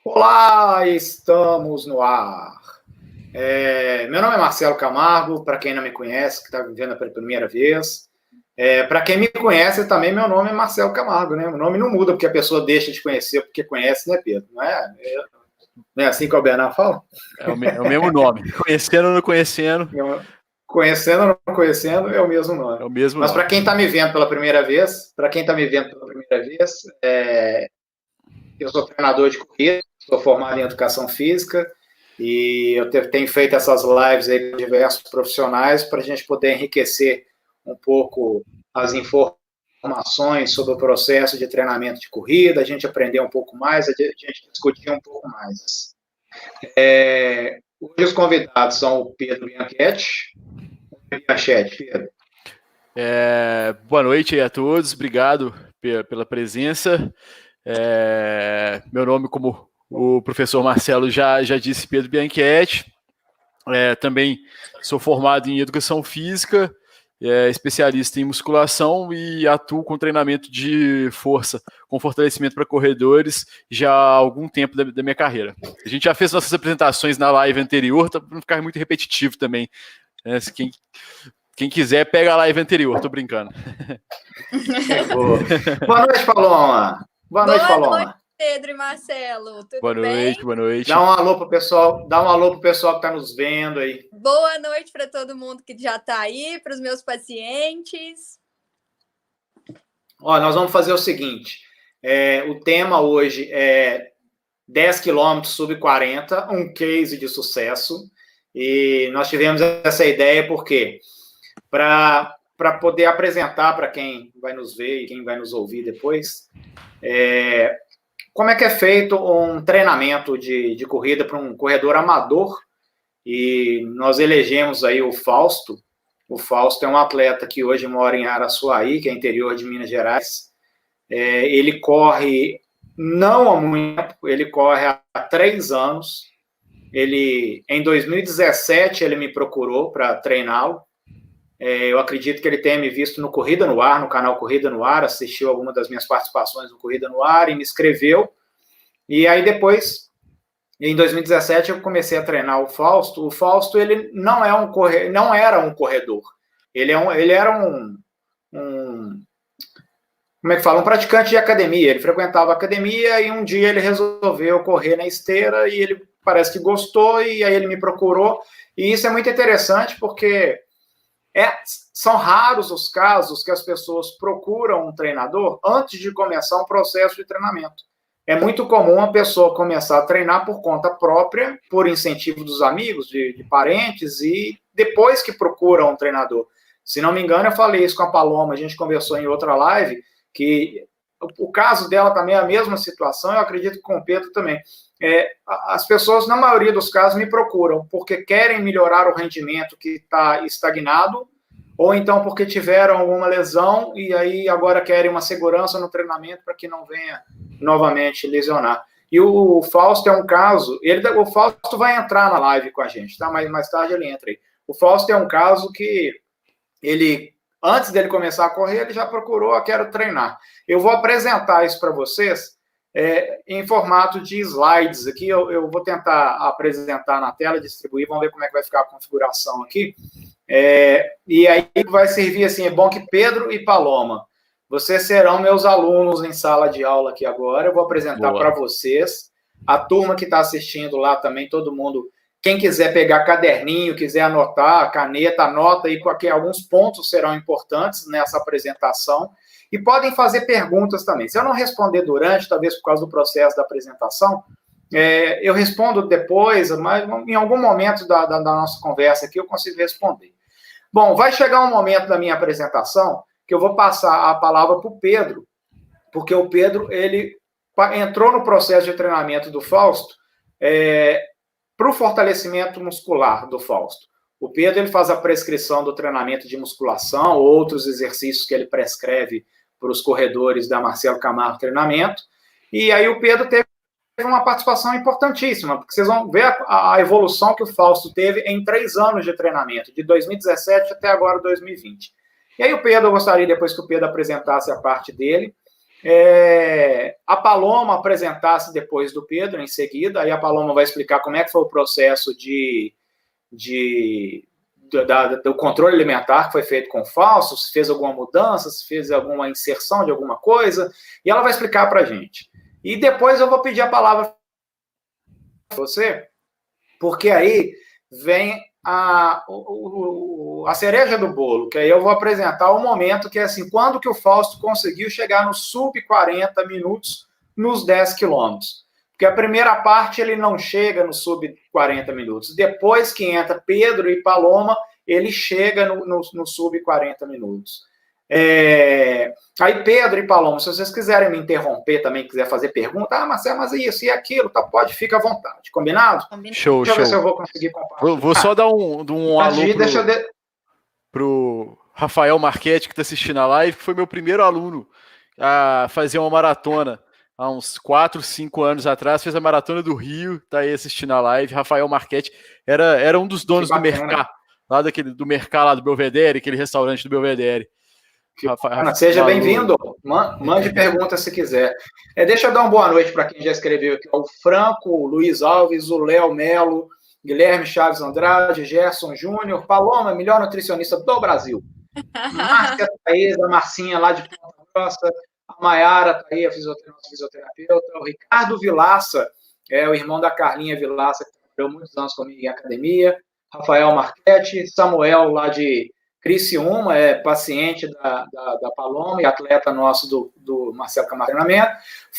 Olá, estamos no ar. Meu nome é Marcelo Camargo, para quem não me conhece, que está me vendo pela primeira vez. Para quem me conhece, também meu nome é Marcelo Camargo, né? O nome não muda porque a pessoa deixa de conhecer porque conhece, né, Pedro? Não é assim que o Bernardo fala? É o mesmo nome. Conhecendo ou não conhecendo. Conhecendo ou não conhecendo, é o mesmo nome. É o mesmo Mas nome. para quem está me vendo pela primeira vez, eu sou treinador de corrida, sou formado em educação física e eu tenho feito essas lives aí com diversos profissionais para a gente poder enriquecer um pouco as informações sobre o processo de treinamento de corrida, a gente aprender um pouco mais, a gente discutir um pouco mais. Hoje os convidados são o Pedro Bianchetti. Pedro. Boa noite aí a todos, obrigado pela presença. Meu nome, como o professor Marcelo já disse, Pedro Bianchetti. Também sou formado em educação física, especialista em musculação e atuo com treinamento de força, com fortalecimento para corredores já há algum tempo da minha carreira. A gente já fez nossas apresentações na live anterior, para não ficar muito repetitivo também. Quem quiser, pega a live anterior, tô brincando. Boa noite, Paloma. Boa noite, Pedro e Marcelo. Tudo bem? Boa noite. Dá um alô pro pessoal que está nos vendo aí. Boa noite para todo mundo que já está aí, para os meus pacientes. Nós vamos fazer o seguinte, o tema hoje é 10 quilômetros sub 40, um case de sucesso, e nós tivemos essa ideia porque para poder apresentar para quem vai nos ver e quem vai nos ouvir depois, como é que é feito um treinamento de corrida para um corredor amador, e nós elegemos aí o Fausto. O Fausto é um atleta que hoje mora em Araçuaí, que é interior de Minas Gerais. Ele corre não há muito tempo, ele corre há 3 anos. Em 2017, ele me procurou para treiná-lo. Eu acredito que ele tenha me visto no Corrida no Ar, no canal Corrida no Ar, assistiu alguma das minhas participações no Corrida no Ar e me escreveu. E aí depois, em 2017, eu comecei a treinar o Fausto. O Fausto, ele não era um corredor. Ele era como é que fala? Um praticante de academia. Ele frequentava a academia e um dia ele resolveu correr na esteira e ele parece que gostou e aí ele me procurou. E isso é muito interessante porque são raros os casos que as pessoas procuram um treinador antes de começar um processo de treinamento. É muito comum a pessoa começar a treinar por conta própria, por incentivo dos amigos, de parentes, e depois que procura um treinador. Se não me engano, eu falei isso com a Paloma, a gente conversou em outra live, que o caso dela também é a mesma situação, eu acredito que com o Pedro também. As pessoas, na maioria dos casos, me procuram porque querem melhorar o rendimento que está estagnado, ou então porque tiveram alguma lesão e aí agora querem uma segurança no treinamento para que não venha novamente lesionar. E o Fausto é um caso, o Fausto vai entrar na live com a gente, tá? Mas mais tarde ele entra aí. O Fausto é um caso que ele, antes dele começar a correr, ele já procurou, quero treinar. Eu vou apresentar isso para vocês em formato de slides aqui, eu vou tentar apresentar na tela, distribuir, vamos ver como é que vai ficar a configuração aqui. E aí vai servir assim, é bom que Pedro e Paloma, vocês serão meus alunos em sala de aula aqui agora, eu vou apresentar para vocês, a turma que está assistindo lá também, todo mundo, quem quiser pegar caderninho, quiser anotar, caneta, anota aí, porque alguns pontos serão importantes nessa apresentação, e podem fazer perguntas também. Se eu não responder durante, talvez por causa do processo da apresentação, eu respondo depois, mas em algum momento da nossa conversa aqui eu consigo responder. Bom, vai chegar um momento da minha apresentação que eu vou passar a palavra para o Pedro, porque o Pedro, ele entrou no processo de treinamento do Fausto para o fortalecimento muscular do Fausto. O Pedro, ele faz a prescrição do treinamento de musculação, outros exercícios que ele prescreve para os corredores da Marcelo Camargo Treinamento, e aí o Pedro teve uma participação importantíssima, porque vocês vão ver a evolução que o Fausto teve em 3 anos de treinamento, de 2017 até agora 2020. E aí o Pedro, eu gostaria, depois que o Pedro apresentasse a parte dele, a Paloma apresentasse depois do Pedro, em seguida, aí a Paloma vai explicar como é que foi o processo do controle alimentar que foi feito com o Fausto, se fez alguma mudança, se fez alguma inserção de alguma coisa, e ela vai explicar para a gente. E depois eu vou pedir a palavra para você, porque aí vem a cereja do bolo, que aí eu vou apresentar o momento que é assim, quando que o Fausto conseguiu chegar no sub 40 minutos nos 10 quilômetros. Porque a primeira parte ele não chega no sub 40 minutos. Depois que entra Pedro e Paloma, ele chega no sub 40 minutos. Aí Pedro e Paloma, se vocês quiserem me interromper também, quiser fazer pergunta, Marcelo, mas isso e aquilo, tá, pode, fica à vontade. Combinado? Show, Deixa eu show. ver se eu vou conseguir compartilhar. Vou só dar um alô pro Rafael Marchetti, que está assistindo a live, que foi meu primeiro aluno a fazer uma maratona há uns 4, 5 anos atrás, fez a Maratona do Rio, tá aí assistindo a live. Rafael Marchetti era um dos donos do mercado, do mercado lá do Belvedere, aquele restaurante do Belvedere. Seja bem-vindo, mande pergunta se quiser. Deixa eu dar uma boa noite para quem já escreveu aqui, o Franco, o Luiz Alves, o Léo Melo, Guilherme Chaves Andrade, Gerson Júnior, Paloma, melhor nutricionista do Brasil. Márcia Thaís, a Marcinha lá de Ponta Grossa, a Maiara tá aí, a fisioterapeuta, o Ricardo Vilaça, o irmão da Carlinha Vilaça, que trabalhou muitos anos comigo em academia, Rafael Marchetti, Samuel lá de Criciúma, paciente da Paloma e atleta nosso do Marcelo Camargo Treinamento.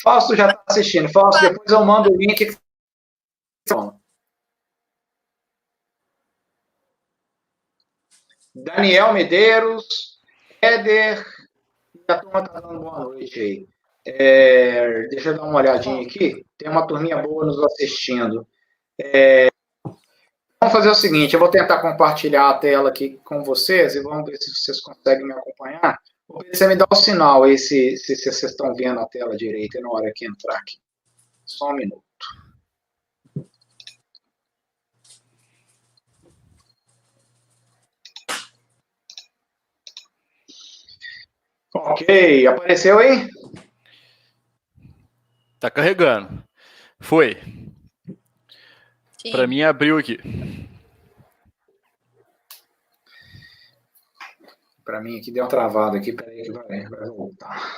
Fausto já está assistindo. Fausto, depois eu mando o link. Daniel Medeiros, Éder, a turma está dando boa noite aí. Deixa eu dar uma olhadinha aqui. Tem uma turminha boa nos assistindo. Vamos fazer o seguinte, eu vou tentar compartilhar a tela aqui com vocês e vamos ver se vocês conseguem me acompanhar. Você me dá o sinal aí se vocês estão vendo a tela direita na hora que entrar aqui. Só um minuto. Ok, apareceu aí? Tá carregando. Foi. Para mim abriu aqui. Para mim aqui deu uma travada aqui, peraí que vai voltar.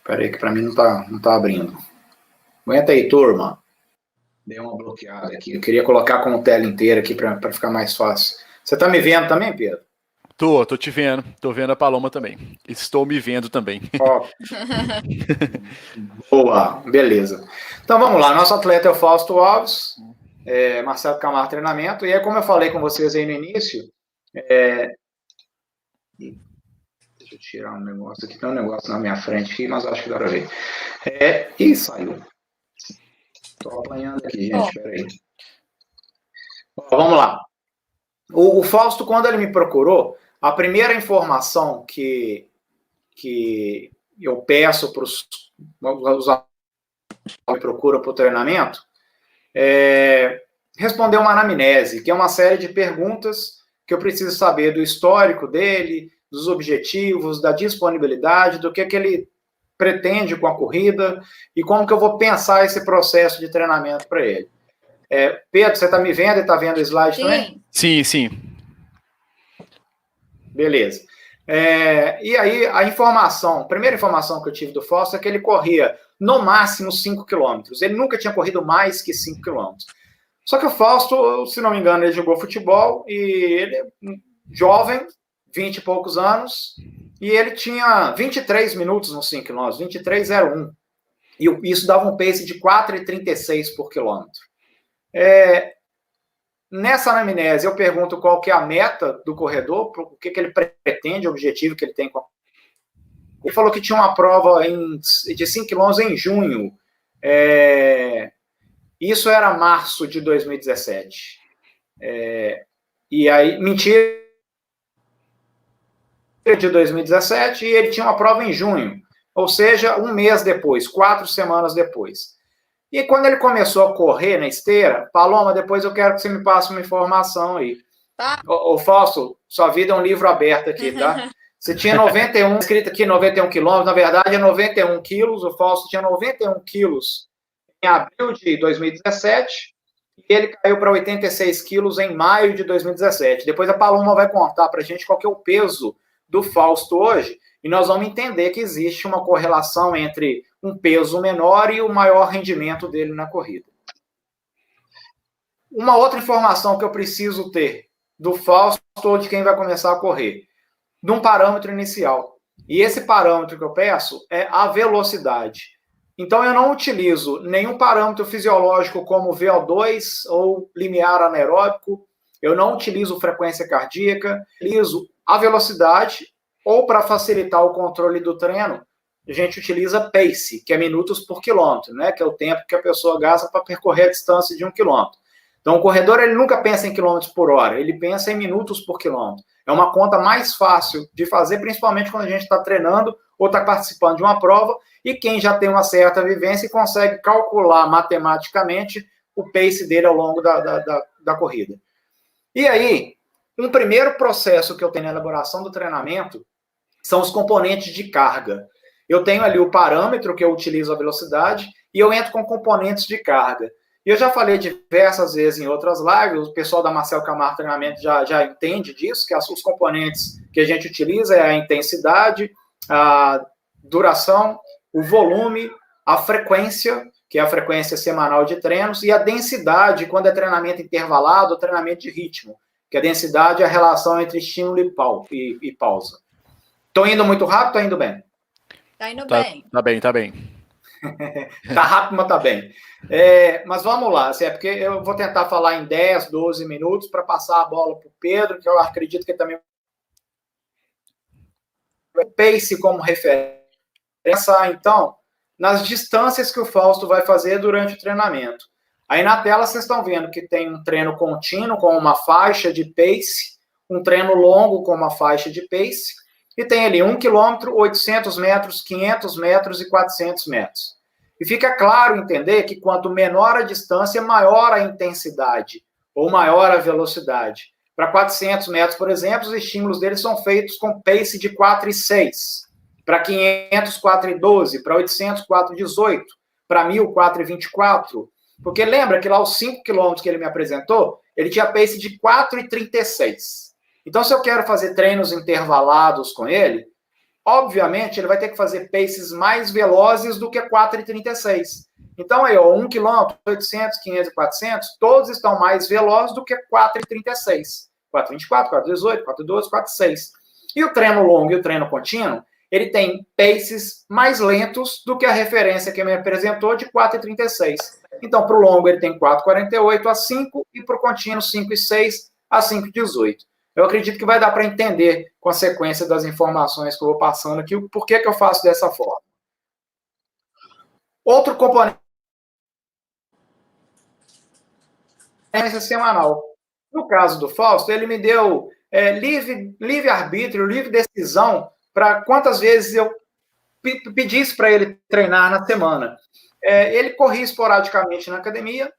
Peraí que para mim não tá abrindo. Aguenta aí, turma. Deu uma bloqueada aqui. Eu queria colocar com a tela inteira aqui para ficar mais fácil. Você tá me vendo também, Pedro? Tô te vendo. Tô vendo a Paloma também. Estou me vendo também. Ó. Boa, beleza. Então vamos lá. Nosso atleta é o Fausto Alves, Marcelo Camargo Treinamento. E é como eu falei com vocês aí no início. Deixa eu tirar um negócio aqui. Tem um negócio na minha frente aqui, mas acho que dá para ver. Ih, saiu. Estou apanhando aqui, gente. Peraí. Vamos lá. O Fausto, quando ele me procurou, a primeira informação que eu peço para os que me procuram para o treinamento responder uma anamnese, que é uma série de perguntas que eu preciso saber do histórico dele, dos objetivos, da disponibilidade, do que ele pretende com a corrida e como que eu vou pensar esse processo de treinamento para ele. Pedro, você está me vendo e está vendo o slide também? Sim. Beleza. E aí, a primeira informação que eu tive do Fausto é que ele corria no máximo 5 km. Ele nunca tinha corrido mais que 5 km. Só que o Fausto, se não me engano, ele jogou futebol e ele é jovem, 20 e poucos anos, e ele tinha 23 minutos nos 5 km, 23,01. E isso dava um pace de 4,36 por quilômetro. Nessa anamnese, eu pergunto qual que é a meta do corredor, o que ele pretende, o objetivo que ele tem com a... Ele falou que tinha uma prova de 5 km em junho. Isso era março de 2017. E aí, mentira, de 2017, e ele tinha uma prova em junho. Ou seja, um mês depois, 4 semanas depois. E quando ele começou a correr na esteira, Paloma, depois eu quero que você me passe uma informação aí. Tá. Ô Fausto, sua vida é um livro aberto aqui, tá? Você tinha 91, escrito aqui 91 quilômetros, na verdade é 91 quilos, o Fausto tinha 91 quilos em abril de 2017, e ele caiu para 86 quilos em maio de 2017. Depois a Paloma vai contar para a gente qual que é o peso do Fausto hoje, e nós vamos entender que existe uma correlação entre um peso menor e o maior rendimento dele na corrida. Uma outra informação que eu preciso ter do Fausto ou de quem vai começar a correr, de um parâmetro inicial. E esse parâmetro que eu peço é a velocidade. Então, eu não utilizo nenhum parâmetro fisiológico como VO2 ou limiar anaeróbico, eu não utilizo frequência cardíaca, utilizo a velocidade, ou para facilitar o controle do treino, a gente utiliza pace, que é minutos por quilômetro, né? Que é o tempo que a pessoa gasta para percorrer a distância de 1 quilômetro. Então, o corredor ele nunca pensa em quilômetros por hora, ele pensa em minutos por quilômetro. É uma conta mais fácil de fazer, principalmente quando a gente está treinando ou está participando de uma prova, e quem já tem uma certa vivência consegue calcular matematicamente o pace dele ao longo da corrida. E aí, um primeiro processo que eu tenho na elaboração do treinamento são os componentes de carga. Eu tenho ali o parâmetro que eu utilizo a velocidade e eu entro com componentes de carga. E eu já falei diversas vezes em outras lives, o pessoal da Marcel Camargo Treinamento já entende disso, que os componentes que a gente utiliza é a intensidade, a duração, o volume, a frequência, que é a frequência semanal de treinos, e a densidade, quando é treinamento intervalado ou treinamento de ritmo, que a densidade é a relação entre estímulo e pausa. Estou indo muito rápido, estou indo bem? Tá indo bem. Tá bem, tá bem. Tá rápido, mas tá bem. Mas vamos lá, assim, é porque eu vou tentar falar em 10, 12 minutos para passar a bola para o Pedro, que eu acredito que também pace como referência. Então, nas distâncias que o Fausto vai fazer durante o treinamento. Aí na tela vocês estão vendo que tem um treino contínuo com uma faixa de pace, um treino longo com uma faixa de pace, e tem ali 1 quilômetro, 800 metros, 500 metros e 400 metros. E fica claro entender que quanto menor a distância, maior a intensidade, ou maior a velocidade. Para 400 metros, por exemplo, os estímulos deles são feitos com pace de 4,6. Para 500, 4,12. Para 800, 4,18. Para 1.000, 4,24. Porque lembra que lá os 5 quilômetros que ele me apresentou, ele tinha pace de 4,36. Então, se eu quero fazer treinos intervalados com ele, obviamente, ele vai ter que fazer paces mais velozes do que 4,36. Então, aí, 1 km, 800, 500 e 400, todos estão mais velozes do que 4,36. 4,24, 4,18, 4,12, 4,6. E o treino longo e o treino contínuo, ele tem paces mais lentos do que a referência que me apresentou de 4,36. Então, para o longo, ele tem 4,48 a 5 e para o contínuo, 5,6 a 5,18. Eu acredito que vai dar para entender, com a sequência das informações que eu vou passando aqui, o porquê que eu faço dessa forma. Outro componente é semanal. No caso do Fausto, ele me deu livre-arbítrio, livre decisão para quantas vezes eu pedisse para ele treinar na semana. Ele corria esporadicamente na academia.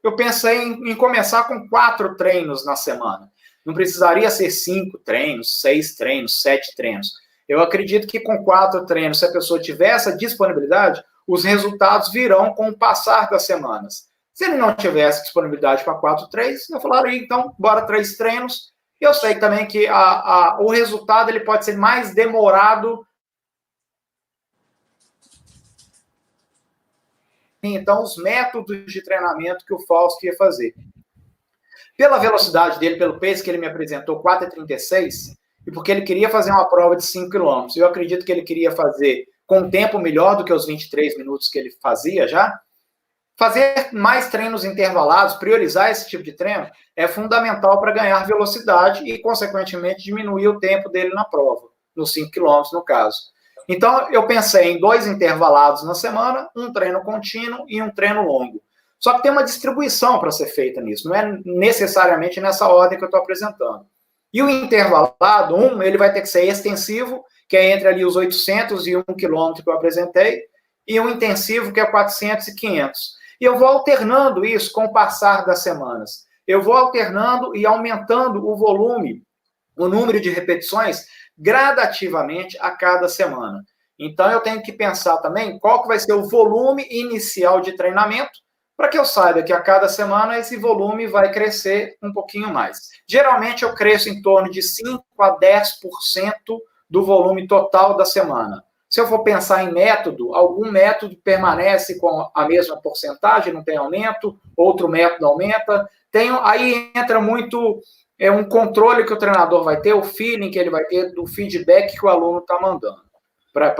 Eu pensei em começar com 4 treinos na semana. Não precisaria ser 5 treinos, 6 treinos, 7 treinos. Eu acredito que com 4 treinos, se a pessoa tiver essa disponibilidade, os resultados virão com o passar das semanas. Se ele não tivesse disponibilidade para 4 treinos, eu falaria, então, bora 3 treinos. Eu sei também que o resultado ele pode ser mais demorado. Então, os métodos de treinamento que o Fausto ia fazer. Pela velocidade dele, pelo pace que ele me apresentou, 4,36, e porque ele queria fazer uma prova de 5 km, eu acredito que ele queria fazer com um tempo melhor do que os 23 minutos que ele fazia já, fazer mais treinos intervalados, priorizar esse tipo de treino, é fundamental para ganhar velocidade e, consequentemente, diminuir o tempo dele na prova, nos 5 km, no caso. Então, eu pensei em 2 intervalados na semana, um treino contínuo e um treino longo. Só que tem uma distribuição para ser feita nisso, não é necessariamente nessa ordem que eu estou apresentando. E o intervalado, ele vai ter que ser extensivo, que é entre ali os 800 e 1 km que eu apresentei, e um intensivo, que é 400 e 500. E eu vou alternando isso com o passar das semanas. eu vou alternando e aumentando o volume, o número de repetições, gradativamente a cada semana. Então, eu tenho que pensar também qual que vai ser o volume inicial de treinamento, para que eu saiba que a cada semana esse volume vai crescer um pouquinho mais. Geralmente, eu cresço em torno de 5 a 10% do volume total da semana. Se eu for pensar em método, algum método permanece com a mesma porcentagem, não tem aumento, outro método aumenta. Aí entra muito um controle que o treinador vai ter, o feeling que ele vai ter do feedback que o aluno está mandando para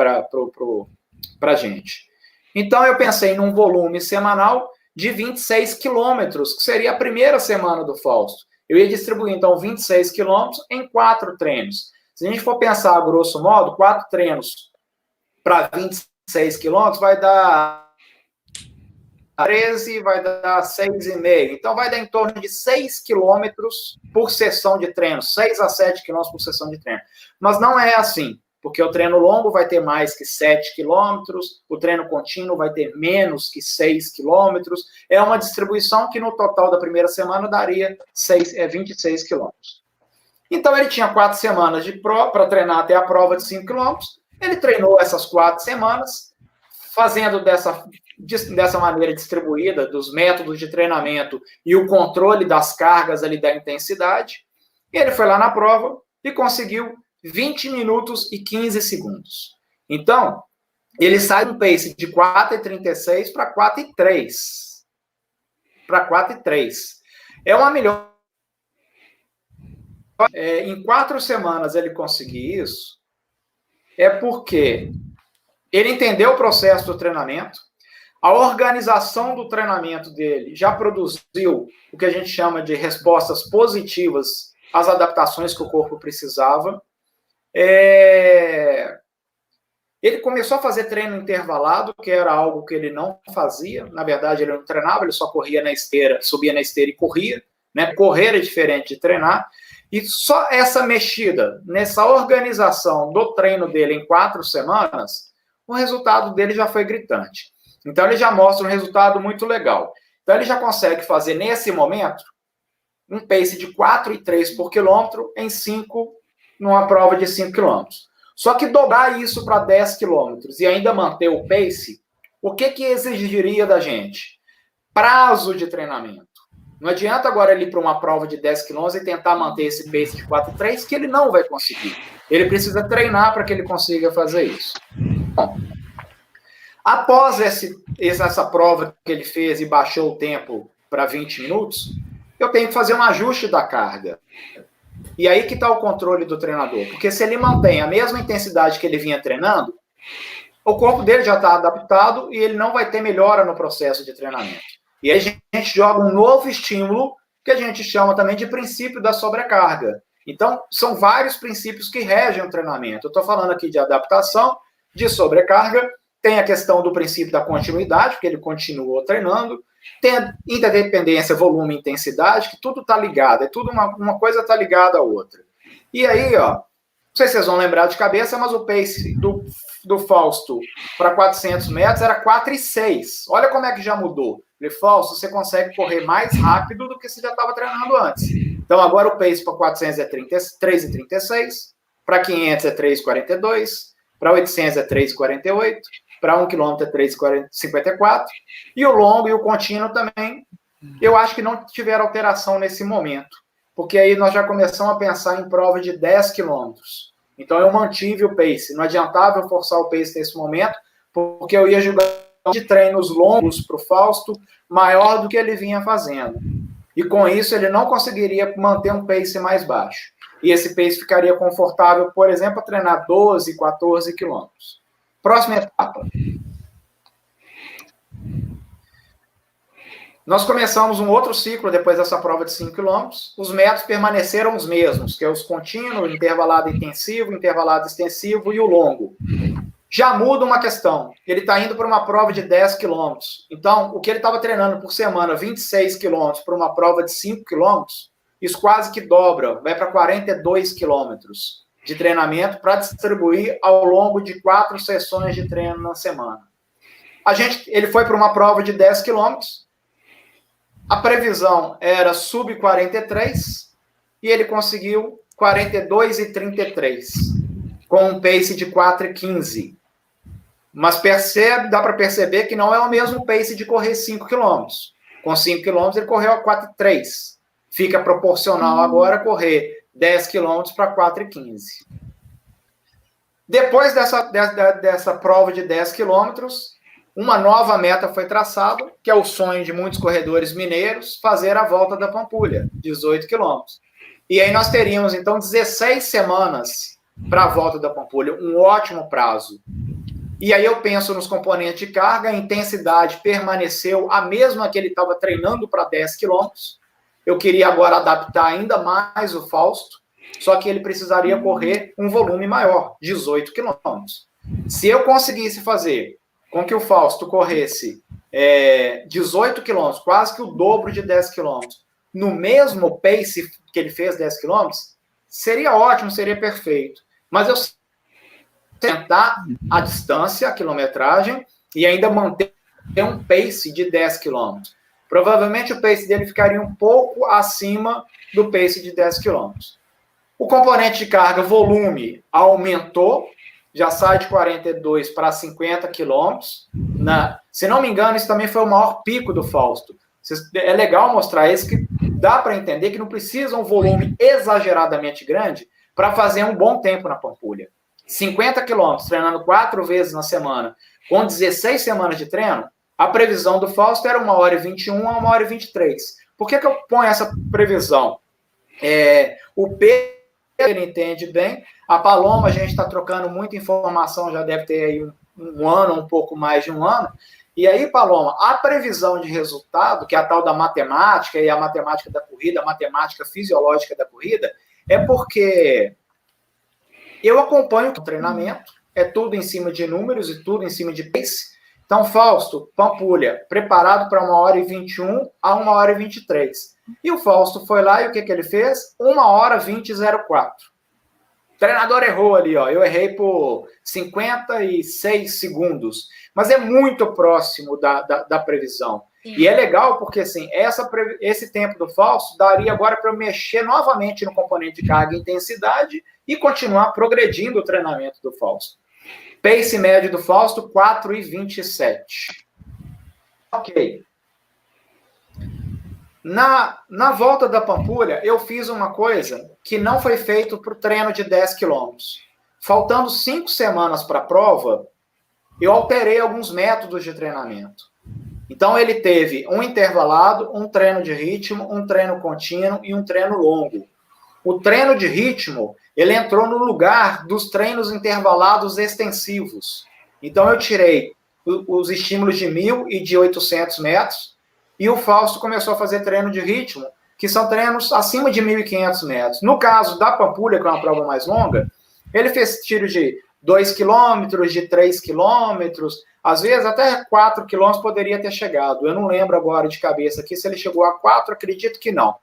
a gente. Então, eu pensei num volume semanal de 26 quilômetros, que seria a primeira semana do Fausto. Eu ia distribuir, então, 26 quilômetros em 4 treinos. Se a gente for pensar, a grosso modo, 4 treinos para 26 quilômetros vai dar 13, vai dar 6,5. Então, vai dar em torno de 6 quilômetros por sessão de treino, 6 a 7 quilômetros por sessão de treino. Mas não é assim, porque o treino longo vai ter mais que 7 quilômetros, o treino contínuo vai ter menos que 6 quilômetros. É uma distribuição que no total da primeira semana daria 26 quilômetros. Então, ele tinha 4 semanas para treinar até a prova de 5 quilômetros. Ele treinou essas 4 semanas, fazendo dessa maneira distribuída, dos métodos de treinamento e o controle das cargas ali da intensidade. E ele foi lá na prova e conseguiu 20 minutos e 15 segundos. Então, ele sai um pace de 4,36 para 4,3. Para 4,3. É uma melhor. Em 4 semanas ele conseguir isso, é porque ele entendeu o processo do treinamento, a organização do treinamento dele já produziu o que a gente chama de respostas positivas às adaptações que o corpo precisava. Ele começou a fazer treino intervalado, que era algo que ele não fazia. Na verdade, ele não treinava, ele só corria na esteira, subia na esteira e corria. Né? Correr é diferente de treinar. E só essa mexida, nessa organização do treino dele em 4 semanas, o resultado dele já foi gritante. Então, ele já mostra um resultado muito legal. Então, ele já consegue fazer, nesse momento, um pace de 4,3 por quilômetro em 5, numa prova de 5 quilômetros. Só que dobrar isso para 10 quilômetros e ainda manter o pace, o que exigiria da gente? Prazo de treinamento. Não adianta agora ele ir para uma prova de 10 quilômetros e tentar manter esse pace de 4,3, que ele não vai conseguir. Ele precisa treinar para que ele consiga fazer isso. Bom, após essa prova que ele fez e baixou o tempo para 20 minutos, eu tenho que fazer um ajuste da carga. E aí que está o controle do treinador. Porque se ele mantém a mesma intensidade que ele vinha treinando, o corpo dele já está adaptado e ele não vai ter melhora no processo de treinamento. E aí a gente joga um novo estímulo, que a gente chama também de princípio da sobrecarga. Então, são vários princípios que regem o treinamento. Eu estou falando aqui de adaptação, de sobrecarga, tem a questão do princípio da continuidade, porque ele continuou treinando, tem a interdependência, volume e intensidade, que tudo está ligado, tudo uma coisa está ligada à outra. E aí, não sei se vocês vão lembrar de cabeça, mas o pace do Fausto para 400 metros era 4,6. Olha como é que já mudou. Falei, Fausto, você consegue correr mais rápido do que você já estava treinando antes. Então, agora o pace para 400 é 3,36, para 500 é 3,42, para 800 é 3,48, para 1 km é 3,54, e o longo e o contínuo também, eu acho que não tiveram alteração nesse momento, porque aí nós já começamos a pensar em prova de 10 quilômetros. Então, eu mantive o pace. Não adiantava eu forçar o pace nesse momento, porque eu ia jogar de treinos longos para o Fausto, maior do que ele vinha fazendo. E com isso, ele não conseguiria manter um pace mais baixo. E esse pace ficaria confortável, por exemplo, a treinar 12, 14 quilômetros. Próxima etapa. Nós começamos um outro ciclo depois dessa prova de 5 km. Os métodos permaneceram os mesmos, que é os contínuos, intervalado intensivo, intervalado extensivo e o longo. Já muda uma questão. Ele está indo para uma prova de 10 km. Então, o que ele estava treinando por semana, 26 km, para uma prova de 5 km, isso quase que dobra, vai para 42 km de treinamento para distribuir ao longo de 4 sessões de treino na semana. Ele foi para uma prova de 10 km, A previsão era sub 43 e ele conseguiu 42,33, com um pace de 4,15. Mas dá para perceber que não é o mesmo pace de correr 5 km. Com 5 km ele correu a 4,3. Fica proporcional agora correr 10 km para 4,15. Depois dessa prova de 10 km, uma nova meta foi traçada, que é o sonho de muitos corredores mineiros, fazer a volta da Pampulha, 18 km. E aí nós teríamos, então, 16 semanas para a volta da Pampulha, um ótimo prazo. E aí eu penso nos componentes de carga, a intensidade permaneceu a mesma que ele estava treinando para 10 km. Eu queria agora adaptar ainda mais o Fausto, só que ele precisaria correr um volume maior, 18 km. Se eu conseguisse fazer com que o Fausto corresse 18 km, quase que o dobro de 10 km, no mesmo pace que ele fez 10 km, seria ótimo, seria perfeito. Mas eu tentar a distância, a quilometragem, e ainda manter um pace de 10 km. Provavelmente o pace dele ficaria um pouco acima do pace de 10 km. O componente de carga, volume, aumentou, já sai de 42 para 50 km. Se não me engano, isso também foi o maior pico do Fausto. É legal mostrar isso, que dá para entender que não precisa um volume exageradamente grande para fazer um bom tempo na Pampulha. 50 quilômetros, treinando 4 vezes na semana, com 16 semanas de treino, a previsão do Fausto era 1h21 a 1h23. Por que eu ponho essa previsão? O Pedro, ele entende bem. A Paloma, a gente está trocando muita informação, já deve ter aí um ano, um pouco mais de um ano. E aí, Paloma, a previsão de resultado, que é a tal da matemática, e a matemática da corrida, a matemática fisiológica da corrida, é porque eu acompanho o treinamento, é tudo em cima de números e tudo em cima de pace. Então, Fausto, Pampulha, preparado para 1h21 a 1h23. E o Fausto foi lá e o que ele fez? 1h20,04. O treinador errou ali, ó. Eu errei por 56 segundos. Mas é muito próximo da previsão. Sim. E é legal porque, assim, esse tempo do Fausto daria agora para eu mexer novamente no componente de carga e intensidade e continuar progredindo o treinamento do Fausto. Pace médio do Fausto, 4h27. Ok. Na volta da Pampulha, eu fiz uma coisa que não foi feito para o treino de 10 km. Faltando 5 semanas para a prova, eu alterei alguns métodos de treinamento. Então, ele teve um intervalado, um treino de ritmo, um treino contínuo e um treino longo. O treino de ritmo, ele entrou no lugar dos treinos intervalados extensivos. Então, eu tirei os estímulos de 1.000 e de 800 metros, e o Fausto começou a fazer treino de ritmo, que são treinos acima de 1.500 metros. No caso da Pampulha, que é uma prova mais longa, ele fez tiro de 2 quilômetros, de 3 quilômetros, às vezes até 4 quilômetros poderia ter chegado. Eu não lembro agora de cabeça aqui se ele chegou a 4, acredito que não.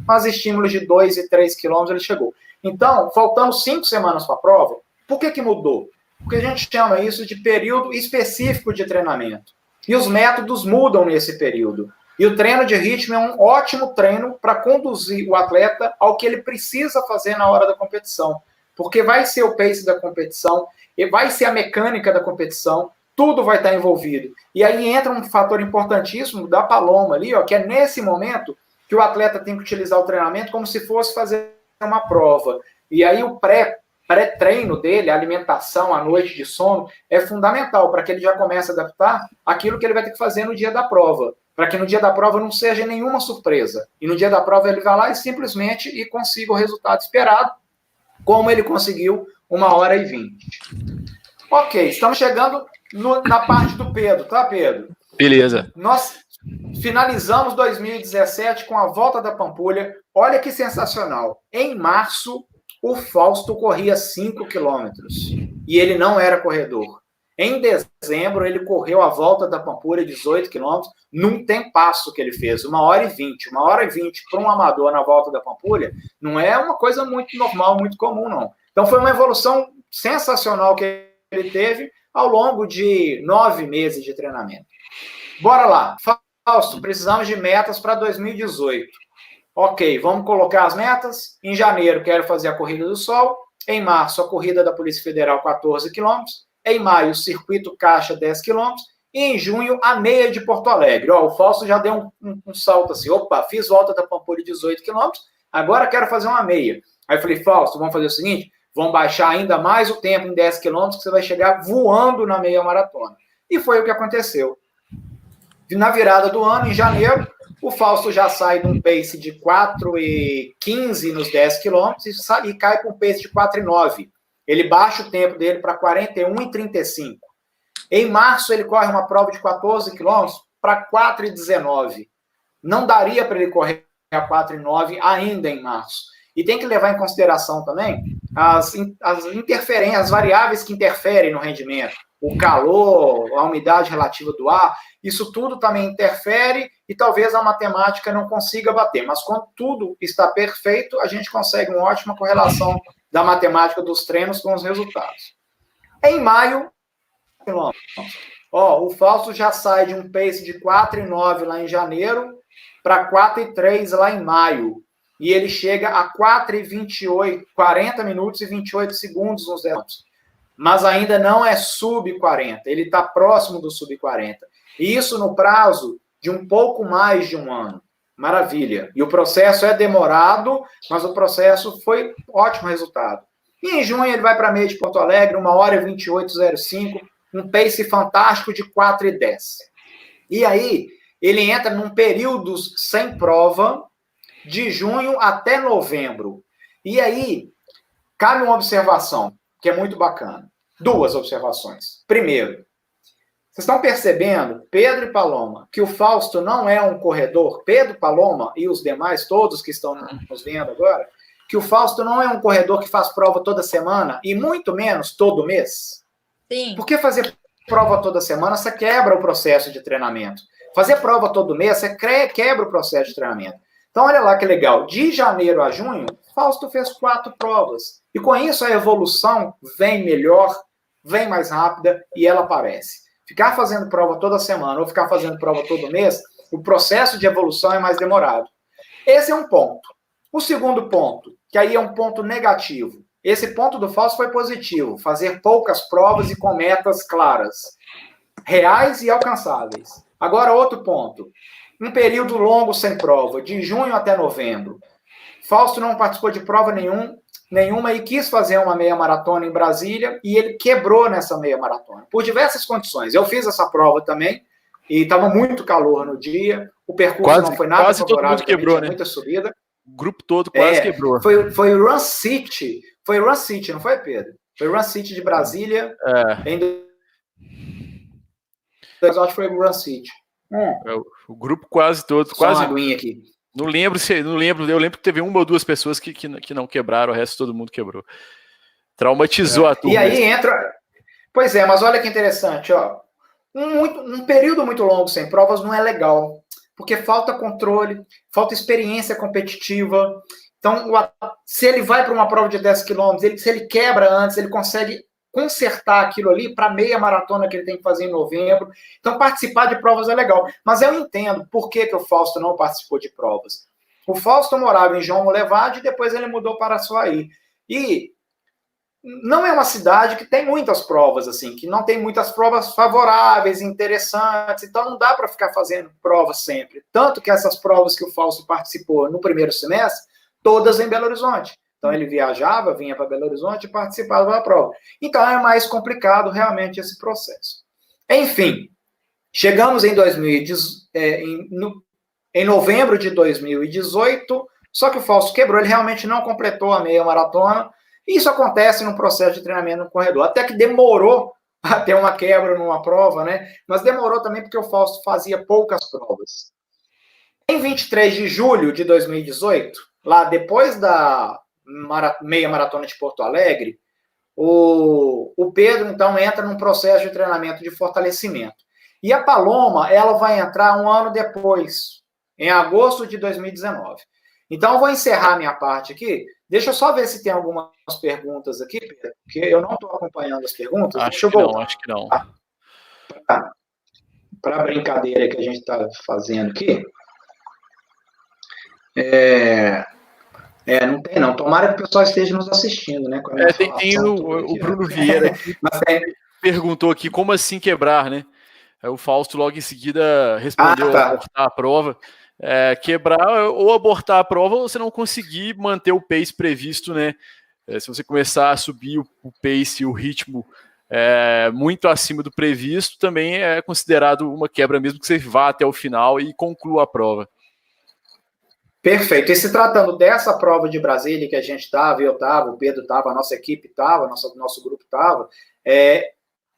Mas estímulos de 2 e 3 quilômetros ele chegou. Então, faltando 5 semanas para a prova, por que mudou? Porque a gente chama isso de período específico de treinamento. E os métodos mudam nesse período. E o treino de ritmo é um ótimo treino para conduzir o atleta ao que ele precisa fazer na hora da competição. Porque vai ser o pace da competição, e vai ser a mecânica da competição, tudo vai estar envolvido. E aí entra um fator importantíssimo da Paloma ali, ó, que é nesse momento que o atleta tem que utilizar o treinamento como se fosse fazer uma prova. E aí o pré-treino dele, a alimentação, a noite de sono, é fundamental para que ele já comece a adaptar aquilo que ele vai ter que fazer no dia da prova. Para que no dia da prova não seja nenhuma surpresa. E no dia da prova ele vai lá e simplesmente consiga o resultado esperado, como ele conseguiu 1h20. Ok, estamos chegando na parte do Pedro, tá, Pedro? Beleza. Nós finalizamos 2017 com a volta da Pampulha. Olha que sensacional. Em março, o Fausto corria 5 quilômetros e ele não era corredor. Em dezembro, ele correu a volta da Pampulha, 18 quilômetros, num tempasso que ele fez, 1h20. 1h20 para um amador na volta da Pampulha não é uma coisa muito normal, muito comum, não. Então, foi uma evolução sensacional que ele teve ao longo de 9 meses de treinamento. Bora lá. Fausto, precisamos de metas para 2018. Ok, vamos colocar as metas. Em janeiro, quero fazer a Corrida do Sol. Em março, a Corrida da Polícia Federal, 14 quilômetros. Em maio, o Circuito Caixa, 10 quilômetros. E em junho, a meia de Porto Alegre. O Fausto já deu um salto assim. Opa, fiz volta da Pampulha, 18 quilômetros. Agora quero fazer uma meia. Aí eu falei, Fausto, vamos fazer o seguinte, vamos baixar ainda mais o tempo em 10 quilômetros, que você vai chegar voando na meia maratona. E foi o que aconteceu. Na virada do ano, em janeiro, o Fausto já sai de um pace de 4,15 nos 10 quilômetros e cai para um pace de 4,9. Ele baixa o tempo dele para 41,35. Em março, ele corre uma prova de 14 quilômetros para 4,19. Não daria para ele correr a 4,9 ainda em março. E tem que levar em consideração também as interferências, as variáveis que interferem no rendimento. O calor, a umidade relativa do ar, isso tudo também interfere e talvez a matemática não consiga bater. Mas quando tudo está perfeito, a gente consegue uma ótima correlação da matemática dos treinos com os resultados. Em maio, o Fausto já sai de um pace de 4,9 lá em janeiro para 4,3 lá em maio. E ele chega a 4,28, 40 minutos e 28 segundos nos 10 quilômetros. Mas ainda não é sub-40, ele está próximo do sub-40. E isso no prazo de um pouco mais de um ano. Maravilha. E o processo é demorado, mas o processo foi ótimo resultado. E em junho ele vai para a meia de Porto Alegre, 1h28,05, um pace fantástico de 4,10. E aí ele entra num período sem prova, de junho até novembro. E aí cabe uma observação, que é muito bacana. Duas observações. Primeiro, vocês estão percebendo, Pedro e Paloma, que o Fausto não é um corredor, Pedro, Paloma e os demais, todos que estão nos vendo agora, que o Fausto não é um corredor que faz prova toda semana e muito menos todo mês? Sim. Porque fazer prova toda semana, você quebra o processo de treinamento. Fazer prova todo mês, você quebra o processo de treinamento. Então, olha lá que legal. De janeiro a junho, Fausto fez 4 provas. E com isso, a evolução vem melhor, vem mais rápida e ela aparece. Ficar fazendo prova toda semana ou ficar fazendo prova todo mês, o processo de evolução é mais demorado. Esse é um ponto. O segundo ponto, que aí é um ponto negativo. Esse ponto do Fausto foi positivo. Fazer poucas provas e com metas claras, reais e alcançáveis. Agora, outro ponto. Um período longo sem prova, de junho até novembro. Fausto não participou de prova nenhuma e quis fazer uma meia maratona em Brasília e ele quebrou nessa meia maratona, por diversas condições. Eu fiz essa prova também e estava muito calor no dia, o percurso não foi nada quase favorável, todo mundo quebrou, né? Muita subida. O grupo todo quase quebrou. Foi o Run City, não foi, Pedro? Foi o Run City de Brasília. Eu acho que foi o Run City. O grupo quase todo, quase. Uma aguinha aqui. Não lembro, eu lembro que teve uma ou duas pessoas que não quebraram, o resto todo mundo quebrou. Traumatizou a turma. E aí entra. Pois é, mas olha que interessante, ó. Um período muito longo sem provas não é legal, porque falta controle, falta experiência competitiva. Então, se ele vai para uma prova de 10 quilômetros, se ele quebra antes, ele consegue consertar aquilo ali para a meia maratona que ele tem que fazer em novembro. Então, participar de provas é legal. Mas eu entendo por que o Fausto não participou de provas. O Fausto morava em João Molevade e depois ele mudou para Açuaí. E não é uma cidade que tem muitas provas, assim, que não tem muitas provas favoráveis, interessantes, então não dá para ficar fazendo provas sempre. Tanto que essas provas que o Fausto participou no primeiro semestre, todas em Belo Horizonte. Então, ele viajava, vinha para Belo Horizonte e participava da prova. Então, é mais complicado realmente esse processo. Enfim, chegamos em novembro de 2018, só que o Fausto quebrou, ele realmente não completou a meia maratona, e isso acontece no processo de treinamento no corredor. Até que demorou a ter uma quebra numa prova, né? Mas demorou também porque o Fausto fazia poucas provas. Em 23 de julho de 2018, lá depois da meia maratona de Porto Alegre, o Pedro, então, entra num processo de treinamento de fortalecimento. E a Paloma, ela vai entrar um ano depois, em agosto de 2019. Então, eu vou encerrar minha parte aqui. Deixa eu só ver se tem algumas perguntas aqui, Pedro, porque eu não estou acompanhando as perguntas. Acho que não. Tá. para a brincadeira que a gente está fazendo aqui, não tem não. Tomara que o pessoal esteja nos assistindo, né? Com a minha tem o Bruno Vieira aqui, mas perguntou aqui como assim quebrar, né? O Fausto logo em seguida respondeu abortar a prova. Quebrar ou abortar a prova ou você não conseguir manter o pace previsto, né? Se você começar a subir o pace e o ritmo muito acima do previsto, também é considerado uma quebra, mesmo que você vá até o final e conclua a prova. Perfeito. E se tratando dessa prova de Brasília que a gente estava, eu estava, o Pedro estava, a nossa equipe estava, nosso grupo estava,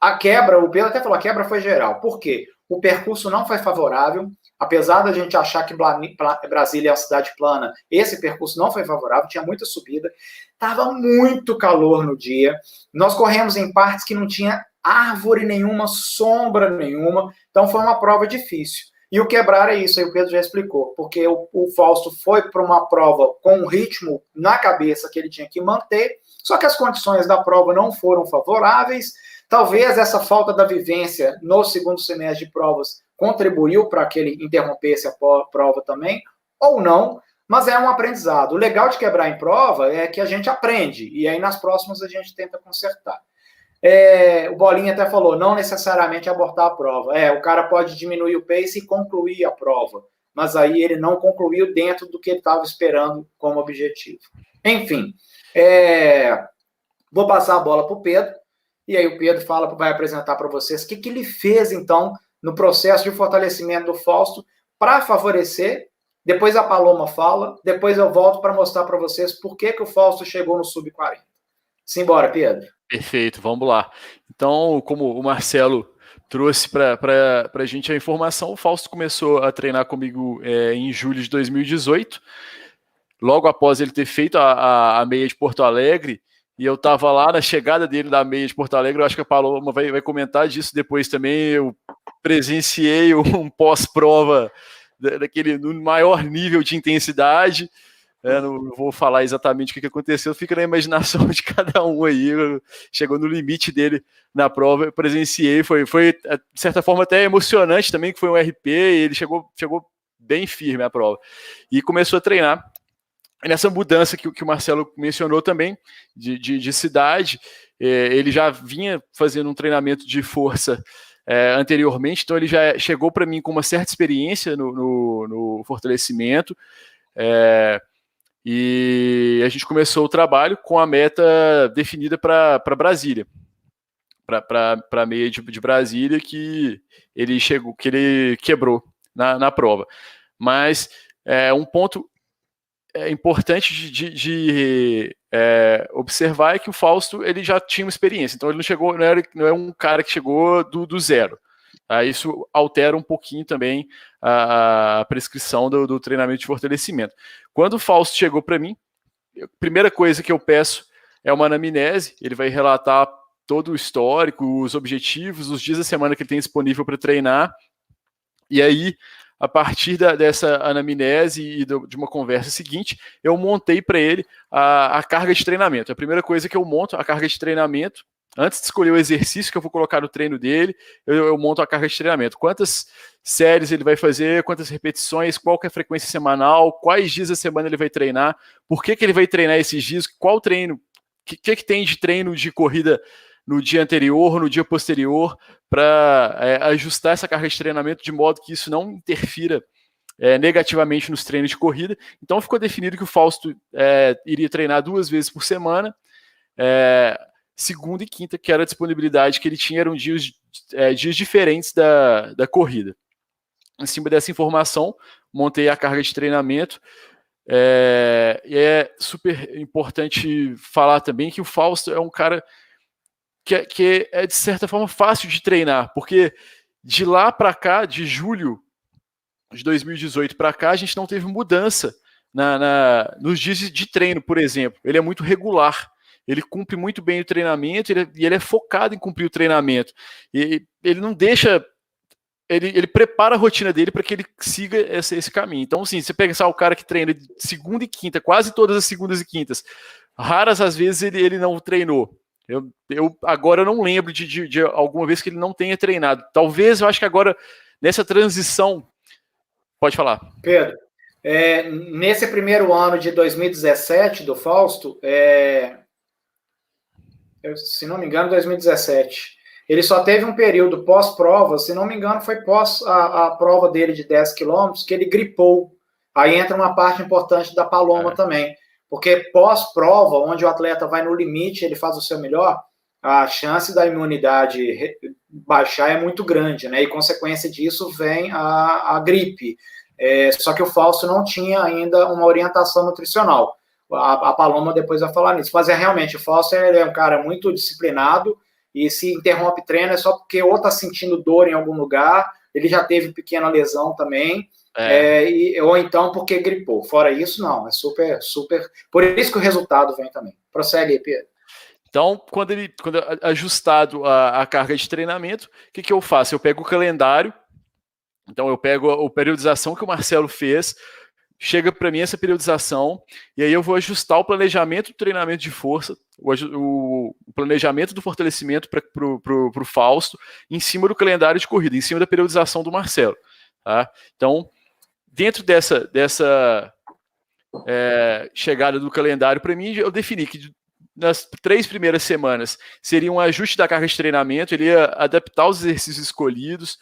a quebra, o Pedro até falou, a quebra foi geral. Por quê? O percurso não foi favorável, apesar da gente achar que Brasília é uma cidade plana, esse percurso não foi favorável, tinha muita subida, estava muito calor no dia, nós corremos em partes que não tinha árvore nenhuma, sombra nenhuma, então foi uma prova difícil. E o quebrar é isso, aí o Pedro já explicou, porque o Fausto foi para uma prova com um ritmo na cabeça que ele tinha que manter, só que as condições da prova não foram favoráveis, talvez essa falta da vivência no segundo semestre de provas contribuiu para que ele interrompesse a prova também, ou não, mas é um aprendizado. O legal de quebrar em prova é que a gente aprende, e aí nas próximas a gente tenta consertar. O Bolinha até falou, não necessariamente abortar a prova. O cara pode diminuir o pace e concluir a prova, mas aí ele não concluiu dentro do que ele estava esperando como objetivo. Enfim, vou passar a bola para o Pedro, e aí o Pedro vai apresentar para vocês o que ele fez, então, no processo de fortalecimento do Fausto para favorecer. Depois a Paloma fala, depois eu volto para mostrar para vocês por que o Fausto chegou no sub-40. Simbora, Pedro. Perfeito, vamos lá. Então, como o Marcelo trouxe para a gente a informação, o Fausto começou a treinar comigo em julho de 2018, logo após ele ter feito a meia de Porto Alegre, e eu estava lá na chegada dele da meia de Porto Alegre. Eu acho que a Paloma vai comentar disso depois também. Eu presenciei um pós-prova daquele no maior nível de intensidade. Não vou falar exatamente o que aconteceu, fica na imaginação de cada um aí. Chegou no limite dele na prova, eu presenciei, foi de certa forma até emocionante também, que foi um RP, e ele chegou bem firme a prova, e começou a treinar. E nessa mudança que o Marcelo mencionou também, de cidade, ele já vinha fazendo um treinamento de força anteriormente, então ele já chegou para mim com uma certa experiência no fortalecimento, e a gente começou o trabalho com a meta definida para Brasília, para a meia de Brasília, que ele quebrou na prova. Mas um ponto importante de observar é que o Fausto ele já tinha uma experiência, então ele não é um cara que chegou do zero. Isso altera um pouquinho também a prescrição do treinamento de fortalecimento. Quando o Fausto chegou para mim, a primeira coisa que eu peço é uma anamnese. Ele vai relatar todo o histórico, os objetivos, os dias da semana que ele tem disponível para treinar. E aí, a partir dessa anamnese e de uma conversa seguinte, eu montei para ele a carga de treinamento. A primeira coisa que eu monto, a carga de treinamento. Antes de escolher o exercício que eu vou colocar no treino dele, eu monto a carga de treinamento. Quantas séries ele vai fazer, quantas repetições, qual que é a frequência semanal, quais dias da semana ele vai treinar, por que ele vai treinar esses dias, qual treino, o que tem de treino de corrida no dia anterior, no dia posterior, para ajustar essa carga de treinamento de modo que isso não interfira negativamente nos treinos de corrida. Então ficou definido que o Fausto iria treinar 2 vezes por semana, segunda e quinta, que era a disponibilidade que ele tinha, eram dias diferentes da corrida. Em cima dessa informação, montei a carga de treinamento. E é super importante falar também que o Fausto é um cara que é, de certa forma, fácil de treinar, porque de lá para cá, de julho de 2018 para cá, a gente não teve mudança nos dias de treino, por exemplo. Ele é muito regular. Ele cumpre muito bem o treinamento e ele é focado em cumprir o treinamento. E ele não deixa... Ele prepara a rotina dele para que ele siga esse caminho. Então, assim, você pensar o cara que treina de segunda e quinta, quase todas as segundas e quintas, raras as vezes ele não treinou. Eu agora não lembro de alguma vez que ele não tenha treinado. Talvez, eu acho que agora, nessa transição, pode falar. Pedro, nesse primeiro ano de 2017 do Fausto, se não me engano, 2017, ele só teve um período pós-prova, se não me engano, foi pós a prova dele de 10 quilômetros, que ele gripou. Aí entra uma parte importante da Paloma também, porque pós-prova, onde o atleta vai no limite, ele faz o seu melhor, a chance da imunidade baixar é muito grande, né? E consequência disso vem a gripe. Só que o Fausto não tinha ainda uma orientação nutricional. A Paloma depois vai falar nisso. Mas realmente, o Fausto é um cara muito disciplinado, e se interrompe treino é só porque ou está sentindo dor em algum lugar, ele já teve pequena lesão também, ou então porque gripou. Fora isso, não, é super. Por isso que o resultado vem também. Prossegue aí, Pedro. Então, quando ajustado a carga de treinamento, o que eu faço? Eu pego o calendário, então eu pego a periodização que o Marcelo fez, chega para mim essa periodização, e aí eu vou ajustar o planejamento do treinamento de força, o planejamento do fortalecimento para o Fausto, em cima do calendário de corrida, em cima da periodização do Marcelo. Tá? Então, dentro dessa chegada do calendário para mim, eu defini que nas 3 primeiras semanas seria um ajuste da carga de treinamento, ele ia adaptar os exercícios escolhidos,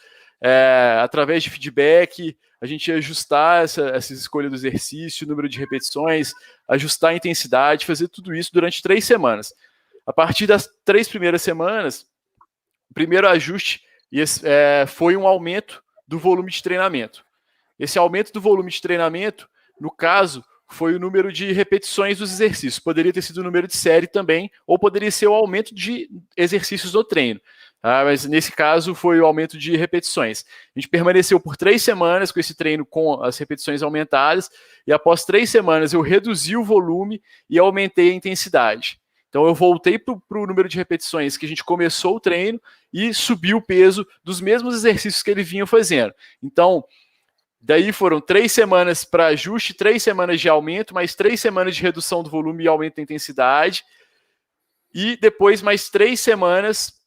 através de feedback, a gente ia ajustar essa escolha do exercício, número de repetições, ajustar a intensidade, fazer tudo isso durante 3 semanas. A partir das 3 primeiras semanas, o primeiro ajuste foi um aumento do volume de treinamento. Esse aumento do volume de treinamento, no caso, foi o número de repetições dos exercícios. Poderia ter sido o número de série também, ou poderia ser o aumento de exercícios do treino. Mas nesse caso foi o aumento de repetições. A gente permaneceu por 3 semanas com esse treino com as repetições aumentadas, e após 3 semanas eu reduzi o volume e aumentei a intensidade. Então eu voltei para o número de repetições que a gente começou o treino e subi o peso dos mesmos exercícios que ele vinha fazendo. Então, daí foram 3 semanas para ajuste, 3 semanas de aumento, mais 3 semanas de redução do volume e aumento da intensidade, e depois mais 3 semanas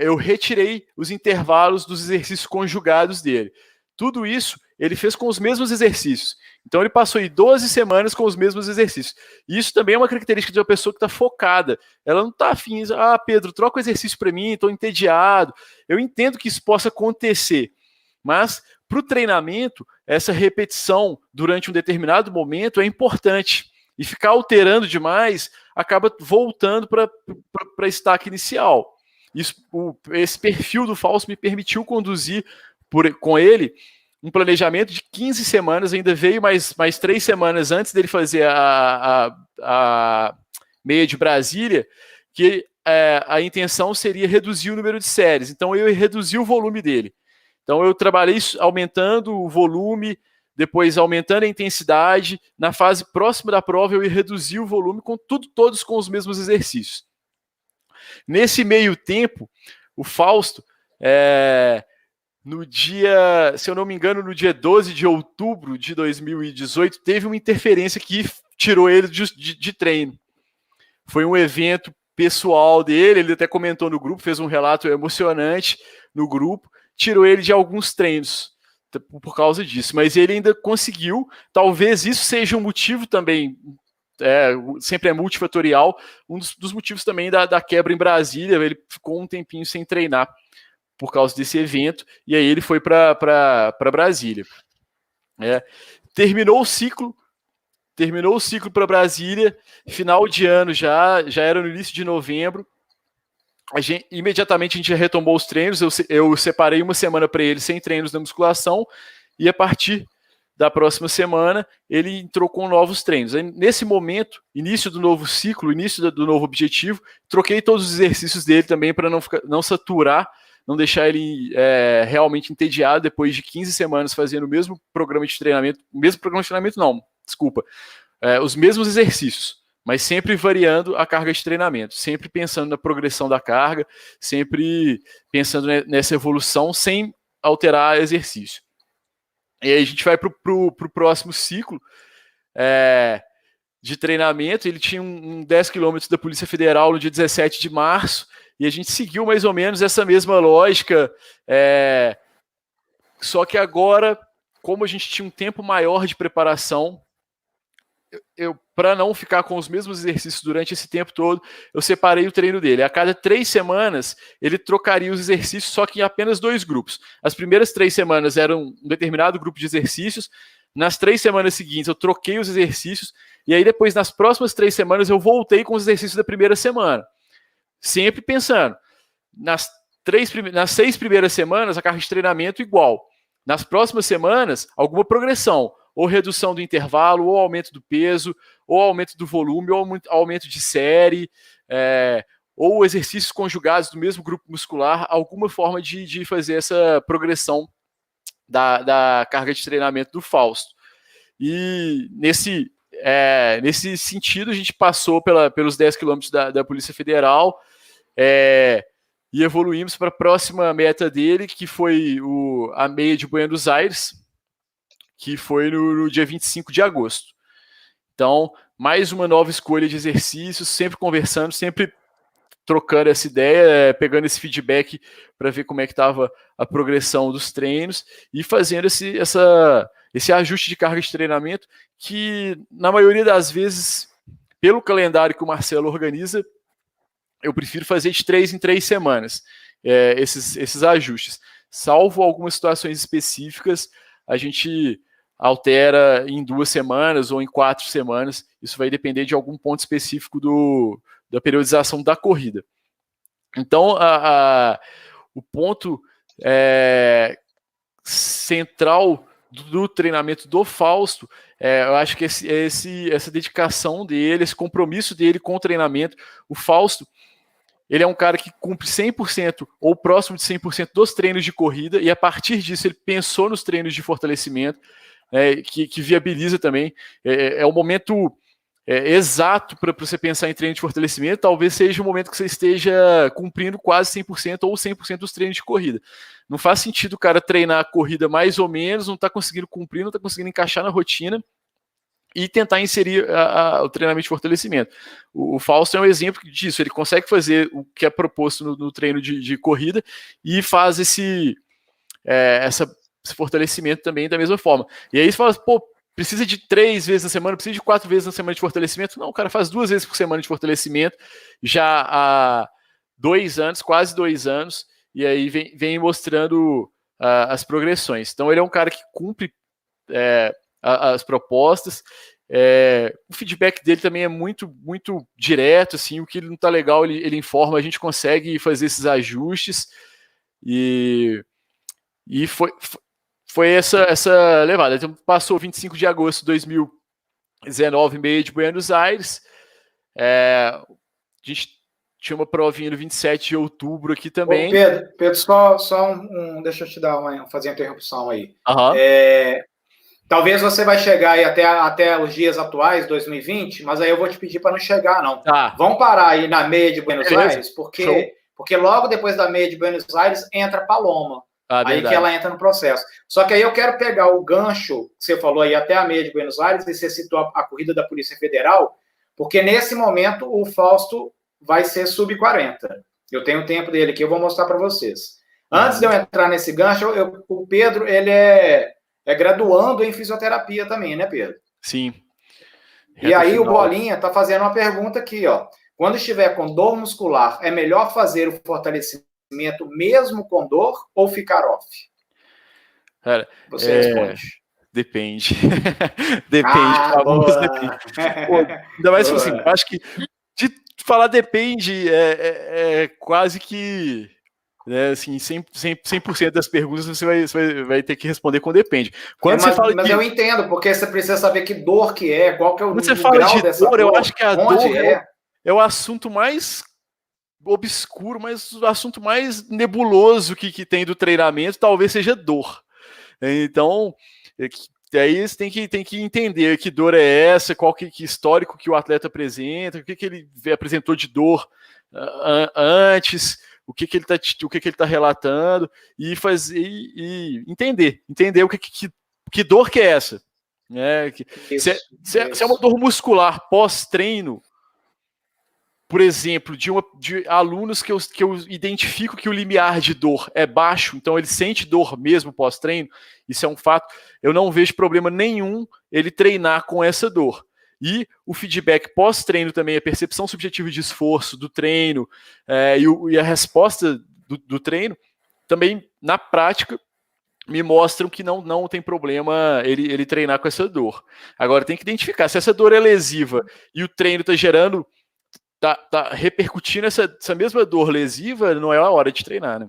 eu retirei os intervalos dos exercícios conjugados dele. Tudo isso ele fez com os mesmos exercícios. Então ele passou aí 12 semanas com os mesmos exercícios. E isso também é uma característica de uma pessoa que está focada. Ela não está afim, Pedro, troca o exercício para mim, estou entediado. Eu entendo que isso possa acontecer, mas para o treinamento, essa repetição durante um determinado momento é importante. E ficar alterando demais acaba voltando para a estaca inicial. Esse perfil do Fausto me permitiu conduzir com ele um planejamento de 15 semanas, ainda veio mais 3 semanas antes dele fazer a meia de Brasília, que a intenção seria reduzir o número de séries. Então eu reduzir o volume dele. Então eu trabalhei aumentando o volume, depois aumentando a intensidade. Na fase próxima da prova eu ia reduzir o volume todos com os mesmos exercícios. Nesse meio tempo, o Fausto, no dia, se eu não me engano, no dia 12 de outubro de 2018, teve uma interferência que tirou ele de treino. Foi um evento pessoal dele, ele até comentou no grupo, fez um relato emocionante no grupo, tirou ele de alguns treinos por causa disso, mas ele ainda conseguiu, talvez isso seja um motivo também, sempre é multifatorial, um dos motivos também da quebra em Brasília. Ele ficou um tempinho sem treinar por causa desse evento, e aí ele foi para Brasília. Terminou o ciclo para Brasília, final de ano já era no início de novembro. Imediatamente a gente retomou os treinos, eu separei uma semana para ele sem treinos na musculação, e a partir da próxima semana ele entrou com novos treinos. Aí, nesse momento, início do novo ciclo, início do novo objetivo, troquei todos os exercícios dele também para não saturar, não deixar ele realmente entediado depois de 15 semanas fazendo o mesmo programa de treinamento, os mesmos exercícios, mas sempre variando a carga de treinamento, sempre pensando na progressão da carga, sempre pensando nessa evolução sem alterar exercício. E aí a gente vai para o próximo ciclo de treinamento. Ele tinha um 10 km da Polícia Federal no dia 17 de março, e a gente seguiu mais ou menos essa mesma lógica, Só que agora, como a gente tinha um tempo maior de preparação, para não ficar com os mesmos exercícios durante esse tempo todo, eu separei o treino dele. A cada 3 semanas, ele trocaria os exercícios, só que em apenas 2 grupos. As primeiras 3 semanas eram um determinado grupo de exercícios. Nas 3 semanas seguintes, eu troquei os exercícios. E aí, depois, nas próximas 3 semanas, eu voltei com os exercícios da primeira semana. Sempre pensando, nas 6 primeiras semanas, a carga de treinamento igual. Nas próximas semanas, alguma progressão. Ou redução do intervalo, ou aumento do peso, ou aumento do volume, ou aumento de série, ou exercícios conjugados do mesmo grupo muscular, alguma forma de fazer essa progressão da carga de treinamento do Fausto. E nesse sentido, a gente passou pelos 10 quilômetros da Polícia Federal e evoluímos para a próxima meta dele, que foi a meia de Buenos Aires, que foi no dia 25 de agosto. Então, mais uma nova escolha de exercícios, sempre conversando, sempre trocando essa ideia, pegando esse feedback para ver como é que estava a progressão dos treinos e fazendo esse ajuste de carga de treinamento que, na maioria das vezes, pelo calendário que o Marcelo organiza, eu prefiro fazer de 3 em 3 semanas, esses ajustes. Salvo algumas situações específicas, a gente altera em 2 semanas ou em 4 semanas. Isso vai depender de algum ponto específico da periodização da corrida. Então, o ponto central do treinamento do Fausto, eu acho que essa dedicação dele, esse compromisso dele com o treinamento. O Fausto, ele é um cara que cumpre 100% ou próximo de 100% dos treinos de corrida, e a partir disso ele pensou nos treinos de fortalecimento, que viabiliza também. É o momento exato para você pensar em treino de fortalecimento. Talvez seja o momento que você esteja cumprindo quase 100% ou 100% dos treinos de corrida. Não faz sentido o cara treinar a corrida mais ou menos, não está conseguindo cumprir, não está conseguindo encaixar na rotina e tentar inserir o treinamento de fortalecimento. O Fausto é um exemplo disso. Ele consegue fazer o que é proposto no treino de corrida e faz esse fortalecimento também da mesma forma. E aí você fala, precisa de 3 vezes na semana, precisa de 4 vezes na semana de fortalecimento? Não, o cara faz 2 vezes por semana de fortalecimento, já há 2 anos, quase 2 anos, e aí vem mostrando as progressões. Então ele é um cara que cumpre as propostas. O feedback dele também é muito, muito direto, assim, o que não está legal ele informa, a gente consegue fazer esses ajustes, e foi essa levada. Então, passou 25 de agosto de 2019, meia de Buenos Aires. A gente tinha uma provinha no 27 de outubro aqui também. Ô Pedro, só deixa eu te fazer uma interrupção aí. Uhum. Talvez você vai chegar aí até os dias atuais, 2020, mas aí eu vou te pedir para não chegar, não. Tá. Vamos parar aí na meia de Buenos Aires, porque logo depois da meia de Buenos Aires entra Paloma. Aí que ela entra no processo. Só que aí eu quero pegar o gancho que você falou aí até a meia de Buenos Aires, e você citou a corrida da Polícia Federal, porque nesse momento o Fausto vai ser sub-40. Eu tenho o tempo dele aqui, eu vou mostrar para vocês. Antes de eu entrar nesse gancho, o Pedro, ele é graduando em fisioterapia também, né, Pedro? Sim. E aí o Bolinha está fazendo uma pergunta aqui, ó. Quando estiver com dor muscular, é melhor fazer o fortalecimento mesmo com dor ou ficar off? Cara, você responde. Depende. Depende. Ainda mais assim, acho que de falar depende é quase que assim, 100% das perguntas você vai ter que responder com depende. Quando você fala mas eu entendo, porque você precisa saber que dor que é, qual que é o quando você fala grau de dessa dor, eu acho que a dor é o assunto mais obscuro, mas o assunto mais nebuloso que tem do treinamento talvez seja dor. Então, aí você tem que entender que dor é essa, qual que histórico que o atleta apresenta, o que ele apresentou de dor antes, o que ele tá relatando, e entender o que dor que é essa. Se é uma dor muscular pós-treino, por exemplo, de alunos que eu identifico que o limiar de dor é baixo, então ele sente dor mesmo pós-treino, isso é um fato, eu não vejo problema nenhum ele treinar com essa dor. E o feedback pós-treino também, a percepção subjetiva de esforço do treino e a resposta do treino, também na prática, me mostram que não tem problema ele treinar com essa dor. Agora tem que identificar se essa dor é lesiva e o treino está gerando, tá repercutindo essa mesma dor lesiva, não é a hora de treinar, né?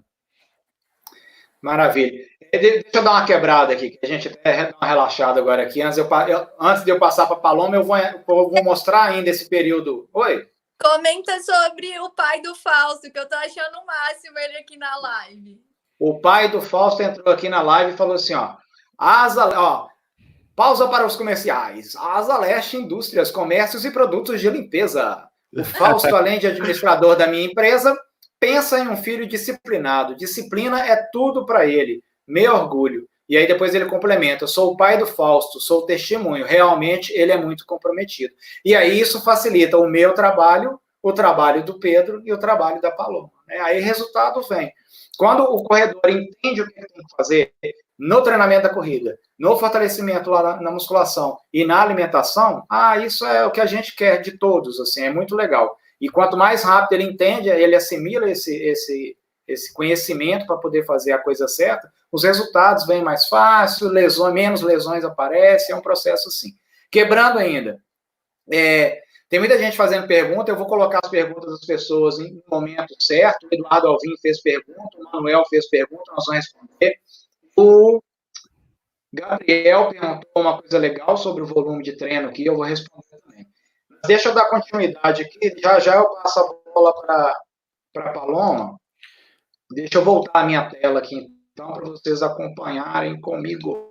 Maravilha. Deixa eu dar uma quebrada aqui, que a gente até dá uma relaxada agora aqui. Antes de eu passar para a Paloma, eu vou mostrar ainda esse período. Oi? Comenta sobre o pai do Fausto, que eu tô achando o máximo ele aqui na live. O pai do Fausto entrou aqui na live e falou assim, pausa para os comerciais. Asa Leste Indústrias, Comércios e Produtos de Limpeza. O Fausto, além de administrador da minha empresa, pensa em um filho disciplinado. Disciplina é tudo para ele. Meu orgulho. E aí depois ele complementa, sou o pai do Fausto, sou testemunho. Realmente ele é muito comprometido. E aí isso facilita o meu trabalho, o trabalho do Pedro e o trabalho da Paloma. Aí resultado vem. Quando o corredor entende o que ele tem que fazer no treinamento da corrida, no fortalecimento lá na musculação e na alimentação, isso é o que a gente quer de todos, assim, é muito legal. E quanto mais rápido ele entende, ele assimila esse conhecimento para poder fazer a coisa certa, os resultados vêm mais fácil, menos lesões aparecem, é um processo assim. Quebrando ainda, tem muita gente fazendo pergunta, eu vou colocar as perguntas das pessoas no momento certo. O Eduardo Alvim fez pergunta, o Manuel fez pergunta, nós vamos responder. O Gabriel perguntou uma coisa legal sobre o volume de treino aqui, eu vou responder também. Mas deixa eu dar continuidade aqui, já eu passo a bola para a Paloma. Deixa eu voltar a minha tela aqui, então, para vocês acompanharem comigo.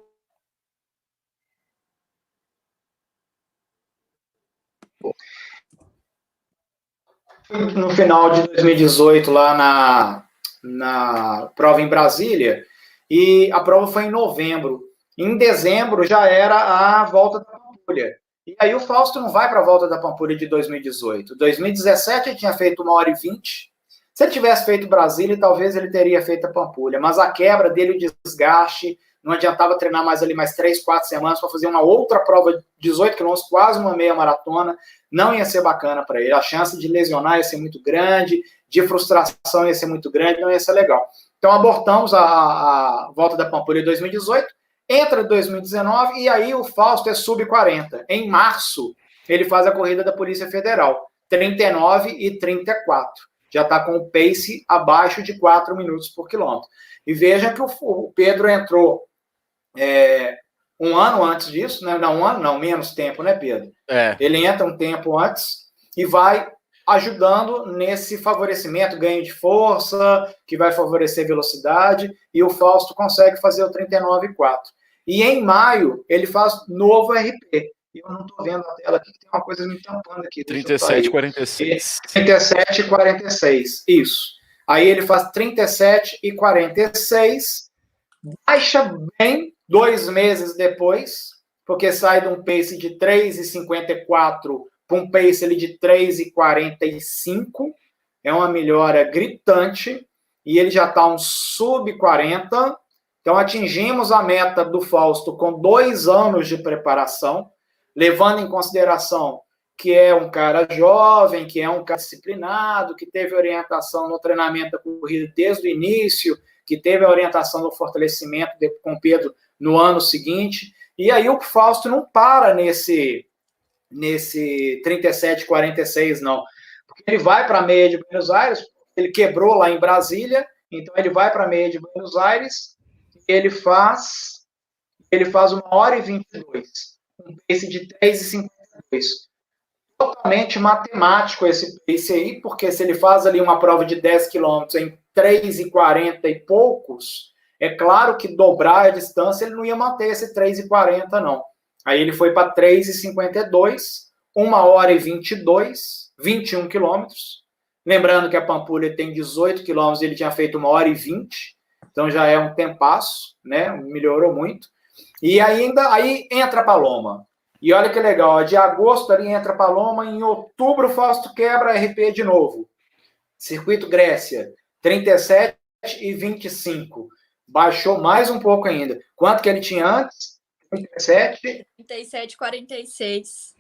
No final de 2018, lá na prova em Brasília, e a prova foi em novembro. Em dezembro já era a volta da Pampulha. E aí o Fausto não vai para a volta da Pampulha de 2018. 2017 ele tinha feito 1h20. Se ele tivesse feito Brasília, talvez ele teria feito a Pampulha. Mas a quebra dele, o desgaste, não adiantava treinar mais 3, 4 semanas para fazer uma outra prova de 18 quilômetros, quase uma meia maratona. Não ia ser bacana para ele. A chance de lesionar ia ser muito grande, de frustração ia ser muito grande, não ia ser legal. Então, abortamos a volta da Pampulha em 2018, entra 2019, e aí o Fausto é sub-40. Em março, ele faz a corrida da Polícia Federal, 39 e 34. Já está com o pace abaixo de 4 minutos por quilômetro. E veja que o Pedro entrou um ano antes disso, né? Não, menos tempo, né, Pedro? Ele entra um tempo antes e vai ajudando nesse favorecimento, ganho de força, que vai favorecer velocidade, e o Fausto consegue fazer o 39,4. E em maio, ele faz novo RP. Eu não estou vendo a tela aqui, que tem uma coisa me tampando aqui. 37,46. 37,46, isso. Aí ele faz 37,46, baixa bem 2 meses depois, porque sai de um pace de 3,54 para um pace ali de 3,45, é uma melhora gritante, e ele já está um sub-40, então atingimos a meta do Fausto com 2 anos de preparação, levando em consideração que é um cara jovem, que é um cara disciplinado, que teve orientação no treinamento da corrida desde o início, que teve a orientação do fortalecimento com o Pedro no ano seguinte, e aí o Fausto não para nesse 37,46, não. Porque ele vai para a meia de Buenos Aires, ele quebrou lá em Brasília, então ele vai para a meia de Buenos Aires, ele faz 1h22, um pace de 3,52. Totalmente matemático esse pace aí, porque se ele faz ali uma prova de 10 quilômetros em 3,40 e poucos, é claro que dobrar a distância ele não ia manter esse 3,40, não. Aí ele foi para 3,52, 1h22, 21 quilômetros. Lembrando que a Pampulha tem 18 quilômetros, ele tinha feito 1h20, então já é um tempasso, né? Melhorou muito. E aí entra a Paloma. E olha que legal, de agosto ali entra Paloma, em outubro o Fausto quebra RP de novo. Circuito Grécia, 37 e 25. Baixou mais um pouco ainda. Quanto que ele tinha antes? 37. 37, 46.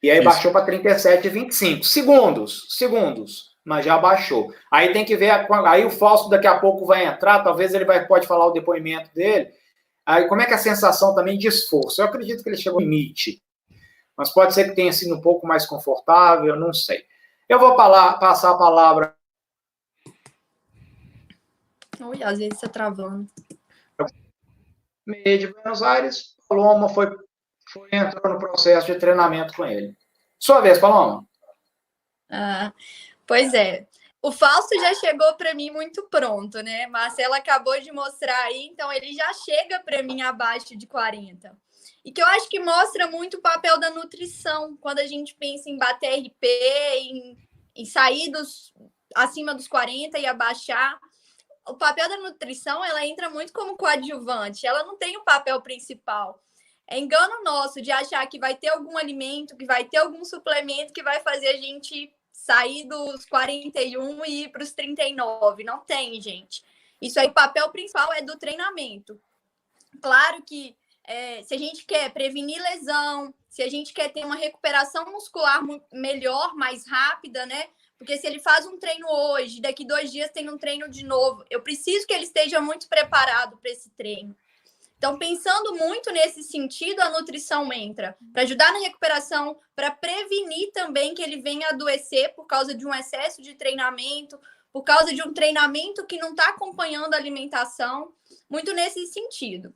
E aí baixou para 37 e 25. Segundos. Mas já baixou. Aí tem que ver, aí o Fausto daqui a pouco vai entrar, talvez ele pode falar o depoimento dele. Aí como é que é a sensação também de esforço? Eu acredito que ele chegou ao limite. Mas pode ser que tenha sido um pouco mais confortável, não sei. Eu vou passar a palavra. Ui, às vezes está travando. Meio de Buenos Aires, Paloma entrou no processo de treinamento com ele. Sua vez, Paloma. Pois é. O Fausto já chegou para mim muito pronto, né? Marcelo acabou de mostrar aí, então ele já chega para mim abaixo de 40. E que eu acho que mostra muito o papel da nutrição, quando a gente pensa em bater RP, em sair acima dos 40 e abaixar. O papel da nutrição, ela entra muito como coadjuvante, ela não tem o papel principal. É engano nosso de achar que vai ter algum alimento, que vai ter algum suplemento que vai fazer a gente sair dos 41 e ir para os 39. Não tem, gente. Isso aí, o papel principal é do treinamento. Claro que se a gente quer prevenir lesão, se a gente quer ter uma recuperação muscular melhor, mais rápida, né? Porque se ele faz um treino hoje, daqui 2 dias tem um treino de novo, eu preciso que ele esteja muito preparado para esse treino. Então, pensando muito nesse sentido, a nutrição entra para ajudar na recuperação, para prevenir também que ele venha adoecer por causa de um excesso de treinamento, por causa de um treinamento que não está acompanhando a alimentação, muito nesse sentido.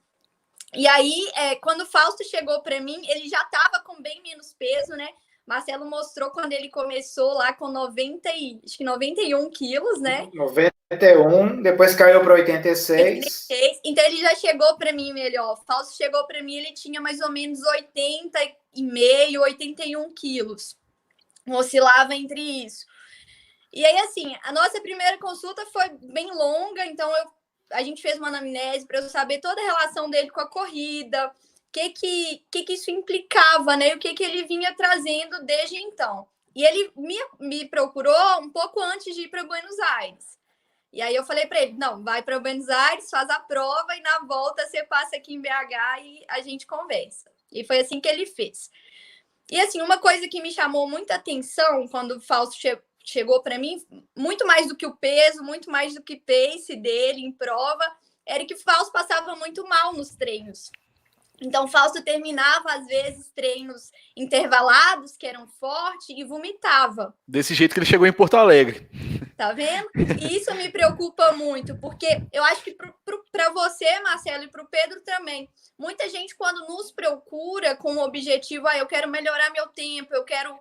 E aí, quando o Fausto chegou para mim, ele já estava com bem menos peso, né? Marcelo mostrou quando ele começou lá com 91 quilos, né? 91, depois caiu para 86. Então ele já chegou para mim melhor. O Fausto chegou para mim, ele tinha mais ou menos 80,5, 81 quilos. Oscilava entre isso. E aí, assim, a nossa primeira consulta foi bem longa, então a gente fez uma anamnese para eu saber toda a relação dele com a corrida, o que isso implicava, né? E o que ele vinha trazendo desde então. E ele me procurou um pouco antes de ir para Buenos Aires. E aí eu falei para ele, não, vai para Buenos Aires, faz a prova e na volta você passa aqui em BH e a gente conversa. E foi assim que ele fez. E assim, uma coisa que me chamou muita atenção quando o Fausto chegou para mim, muito mais do que o peso, muito mais do que pace dele em prova, era que o Fausto passava muito mal nos treinos. Então, o Fausto terminava, às vezes, treinos intervalados, que eram fortes, e vomitava. Desse jeito que ele chegou em Porto Alegre. Tá vendo? E isso me preocupa muito, porque eu acho que para você, Marcelo, e para o Pedro também, muita gente, quando nos procura com o objetivo, eu quero melhorar meu tempo, eu quero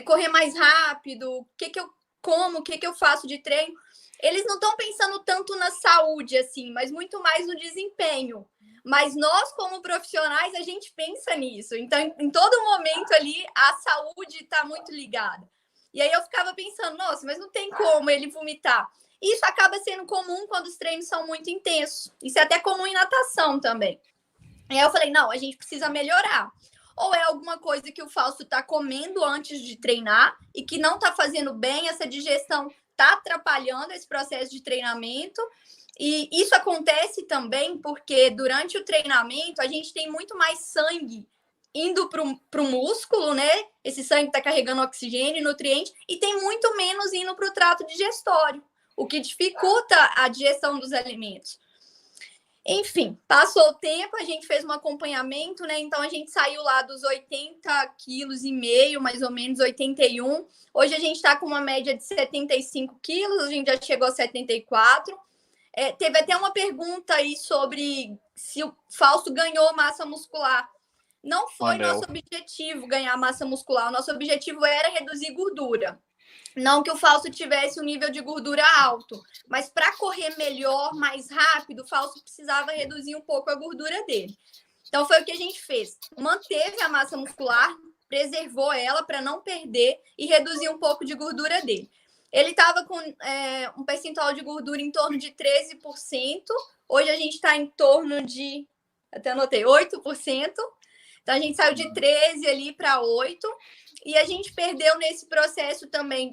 correr mais rápido, o que eu como, o que eu faço de treino, eles não estão pensando tanto na saúde, assim, mas muito mais no desempenho. Mas nós, como profissionais, a gente pensa nisso. Então, em todo momento ali, a saúde está muito ligada. E aí eu ficava pensando, nossa, mas não tem como ele vomitar. Isso acaba sendo comum quando os treinos são muito intensos. Isso é até comum em natação também. E aí eu falei, não, a gente precisa melhorar. Ou é alguma coisa que o Fausto está comendo antes de treinar e que não está fazendo bem, essa digestão está atrapalhando esse processo de treinamento. E isso acontece também porque durante o treinamento a gente tem muito mais sangue indo para o músculo, né? Esse sangue está carregando oxigênio e nutriente, e tem muito menos indo para o trato digestório, o que dificulta a digestão dos alimentos. Enfim, passou o tempo, a gente fez um acompanhamento, né? Então a gente saiu lá dos 80,5 quilos, mais ou menos 81. Hoje a gente está com uma média de 75 quilos, a gente já chegou a 74. Teve até uma pergunta aí sobre se o Fausto ganhou massa muscular. Não foi nosso objetivo ganhar massa muscular. O nosso objetivo era reduzir gordura. Não que o Fausto tivesse um nível de gordura alto, mas para correr melhor, mais rápido, o Fausto precisava reduzir um pouco a gordura dele. Então foi o que a gente fez. Manteve a massa muscular, preservou ela para não perder e reduzir um pouco de gordura dele. Ele estava com um percentual de gordura em torno de 13%. Hoje a gente está em torno de, até anotei, 8%. Então, a gente saiu de 13 ali para 8, e a gente perdeu nesse processo também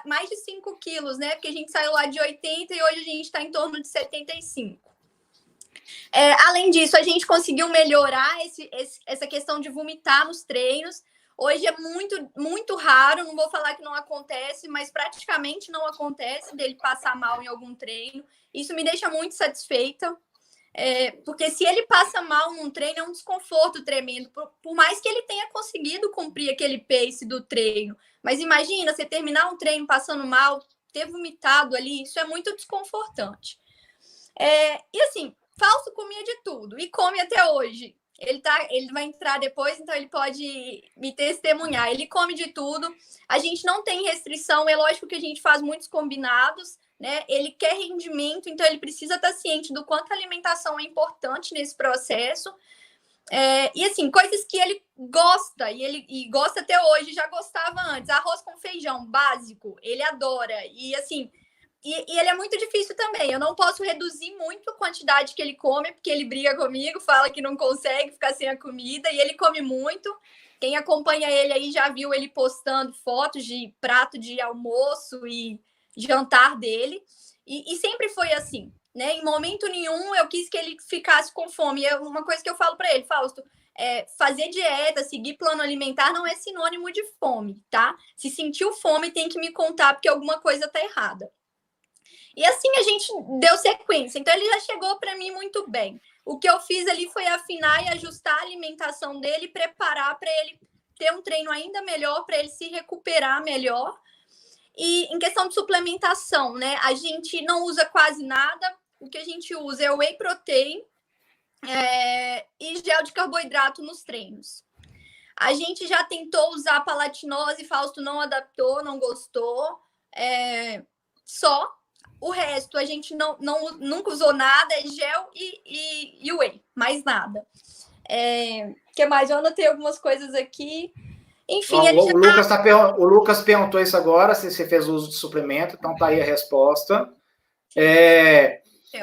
mais de 5 quilos, né? Porque a gente saiu lá de 80 e hoje a gente está em torno de 75. Além disso, a gente conseguiu melhorar essa questão de vomitar nos treinos. Hoje é muito, muito raro, não vou falar que não acontece, mas praticamente não acontece dele passar mal em algum treino. Isso me deixa muito satisfeita, porque se ele passa mal num treino, é um desconforto tremendo, por mais que ele tenha conseguido cumprir aquele pace do treino. Mas imagina, você terminar um treino passando mal, ter vomitado ali, isso é muito desconfortante. E assim, Fausto comia de tudo, e come até hoje. Ele vai entrar depois, então ele pode me testemunhar. Ele come de tudo, a gente não tem restrição, é lógico que a gente faz muitos combinados, né? Ele quer rendimento, então ele precisa estar ciente do quanto a alimentação é importante nesse processo. E assim, coisas que ele gosta, e gosta até hoje, já gostava antes. Arroz com feijão, básico, ele adora. E assim, e ele é muito difícil também. Eu não posso reduzir muito a quantidade que ele come, porque ele briga comigo, fala que não consegue ficar sem a comida, e ele come muito. Quem acompanha ele aí já viu ele postando fotos de prato de almoço e jantar dele. E sempre foi assim, né? Em momento nenhum eu quis que ele ficasse com fome. E é uma coisa que eu falo para ele, Fausto, fazer dieta, seguir plano alimentar não é sinônimo de fome, tá? Se sentiu fome, tem que me contar, porque alguma coisa tá errada. E assim a gente deu sequência. Então, ele já chegou para mim muito bem. O que eu fiz ali foi afinar e ajustar a alimentação dele e preparar para ele ter um treino ainda melhor, para ele se recuperar melhor. E em questão de suplementação, né? A gente não usa quase nada. O que a gente usa é whey protein e gel de carboidrato nos treinos. A gente já tentou usar palatinose, Fausto não adaptou, não gostou. Só. O resto, a gente nunca usou nada, é gel e whey, mais nada. Que mais? Eu anotei algumas coisas aqui. Enfim, o Lucas perguntou isso agora, se você fez uso de suplemento, então tá aí a resposta.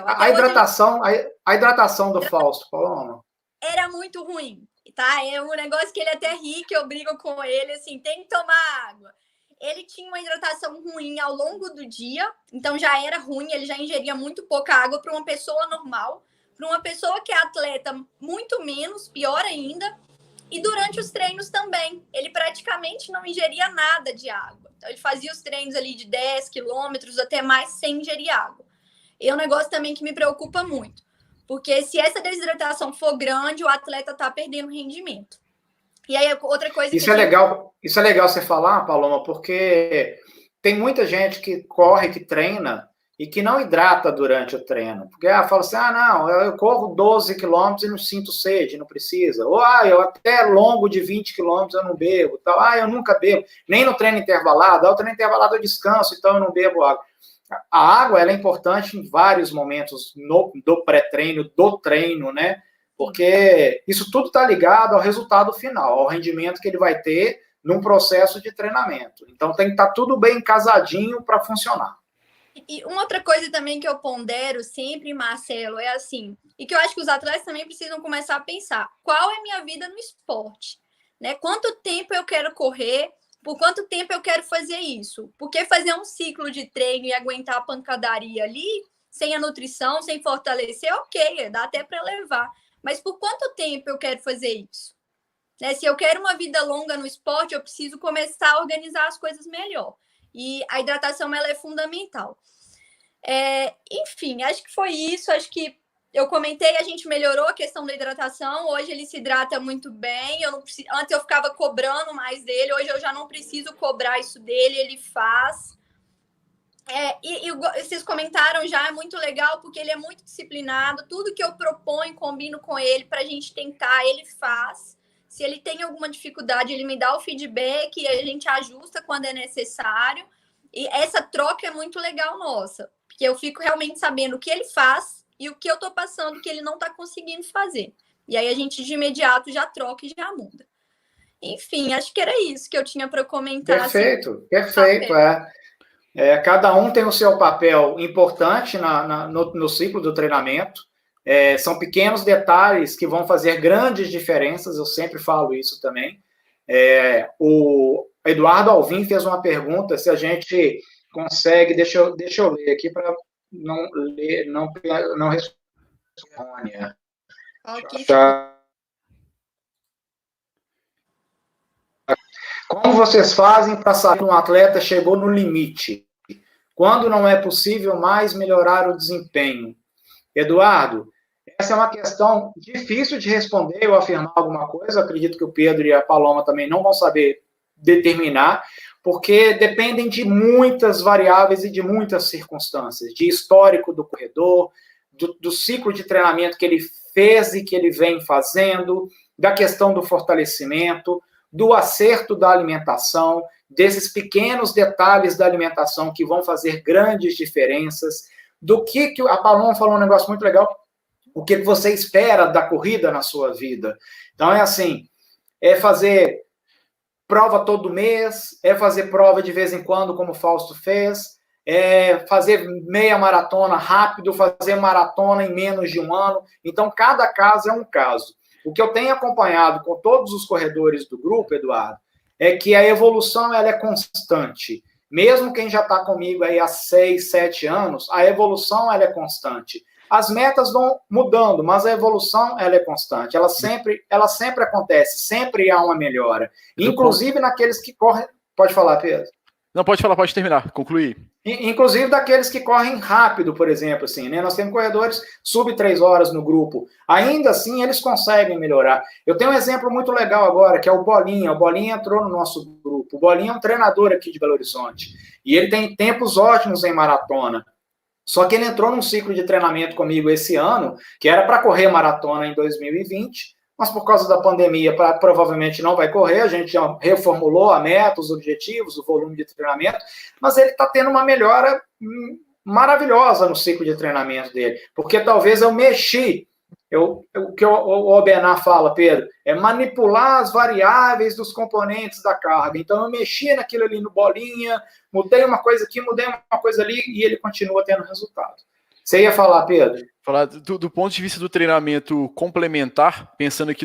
A hidratação do Fausto, Paloma. Era muito ruim, tá? É um negócio que ele até ri, que eu brigo com ele, assim, tem que tomar água. Ele tinha uma hidratação ruim ao longo do dia, então já era ruim, ele já ingeria muito pouca água para uma pessoa normal. Para uma pessoa que é atleta, muito menos, pior ainda. E durante os treinos também, ele praticamente não ingeria nada de água. Então, ele fazia os treinos ali de 10 quilômetros, até mais, sem ingerir água. E é um negócio também que me preocupa muito, porque se essa desidratação for grande, o atleta está perdendo rendimento. E aí, outra coisa isso é legal você falar, Paloma, porque tem muita gente que corre, que treina e que não hidrata durante o treino. Porque fala assim, não, eu corro 12 quilômetros e não sinto sede, não precisa. Ou, eu até longo de 20 quilômetros eu não bebo. Tal. Eu nunca bebo. Nem no treino intervalado. O treino intervalado eu descanso, então eu não bebo água. A água, ela é importante em vários momentos do pré-treino, do treino, né? Porque isso tudo está ligado ao resultado final, ao rendimento que ele vai ter num processo de treinamento. Então, tem que estar tudo bem casadinho para funcionar. E uma outra coisa também que eu pondero sempre, Marcelo, é assim, e que eu acho que os atletas também precisam começar a pensar, qual é a minha vida no esporte? Né? Quanto tempo eu quero correr? Por quanto tempo eu quero fazer isso? Porque fazer um ciclo de treino e aguentar a pancadaria ali, sem a nutrição, sem fortalecer, ok, dá até para levar. Mas por quanto tempo eu quero fazer isso? Né? Se eu quero uma vida longa no esporte, eu preciso começar a organizar as coisas melhor. E a hidratação, ela é fundamental. Enfim, acho que foi isso. Acho que eu comentei, a gente melhorou a questão da hidratação. Hoje ele se hidrata muito bem. Antes eu ficava cobrando mais dele. Hoje eu já não preciso cobrar isso dele. Ele faz. E vocês comentaram já, é muito legal, porque ele é muito disciplinado. Tudo que eu proponho, combino com ele para a gente tentar, ele faz. Se ele tem alguma dificuldade, ele me dá o feedback e a gente ajusta quando é necessário. E essa troca é muito legal nossa, porque eu fico realmente sabendo o que ele faz e o que eu estou passando que ele não está conseguindo fazer. E aí a gente de imediato já troca e já muda. Enfim, acho que era isso que eu tinha para comentar. Perfeito, perfeito. Cada um tem o seu papel importante no ciclo do treinamento. São pequenos detalhes que vão fazer grandes diferenças, eu sempre falo isso também. O Eduardo Alvim fez uma pergunta, se a gente consegue, deixa eu ler aqui para não responder. Como vocês fazem para saber que um atleta chegou no limite? Quando não é possível mais melhorar o desempenho? Eduardo, essa é uma questão difícil de responder, eu afirmar alguma coisa, acredito que o Pedro e a Paloma também não vão saber determinar, porque dependem de muitas variáveis e de muitas circunstâncias, de histórico do corredor, do ciclo de treinamento que ele fez e que ele vem fazendo, da questão do fortalecimento, do acerto da alimentação, desses pequenos detalhes da alimentação que vão fazer grandes diferenças, do que a Paloma falou um negócio muito legal, o que você espera da corrida na sua vida. Então, é fazer prova todo mês, é fazer prova de vez em quando, como o Fausto fez, é fazer meia maratona rápido, fazer maratona em menos de um ano. Então, cada caso é um caso. O que eu tenho acompanhado com todos os corredores do grupo, Eduardo, é que a evolução ela é constante. Mesmo quem já está comigo aí há 6, 7 anos, a evolução ela é constante. As metas vão mudando, mas a evolução ela é constante. Ela sempre acontece, sempre há uma melhora. Inclusive naqueles que correm... Pode falar, Pedro. Não, pode falar, pode terminar, concluir. Inclusive daqueles que correm rápido, por exemplo, assim, né? Nós temos corredores sub 3 horas no grupo. Ainda assim, eles conseguem melhorar. Eu tenho um exemplo muito legal agora, que é o Bolinha. O Bolinha entrou no nosso grupo. O Bolinha é um treinador aqui de Belo Horizonte. E ele tem tempos ótimos em maratona. Só que ele entrou num ciclo de treinamento comigo esse ano, que era para correr maratona em 2020, mas por causa da pandemia provavelmente não vai correr, a gente já reformulou a meta, os objetivos, o volume de treinamento, mas ele está tendo uma melhora maravilhosa no ciclo de treinamento dele, porque talvez eu mexi, o que o Obenar fala, Pedro, é manipular as variáveis dos componentes da carga. Então eu mexi naquilo ali no Bolinha, mudei uma coisa aqui, mudei uma coisa ali, e ele continua tendo resultado. Você ia falar, Pedro? Falar do ponto de vista do treinamento complementar, pensando aqui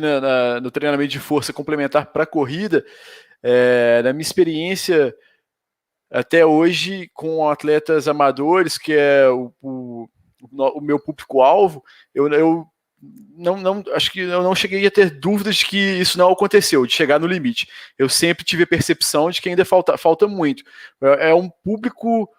no treinamento de força complementar para a corrida, na minha experiência até hoje com atletas amadores, que é o meu público-alvo, eu acho que eu não cheguei a ter dúvidas de que isso não aconteceu, de chegar no limite. Eu sempre tive a percepção de que ainda falta muito. É um público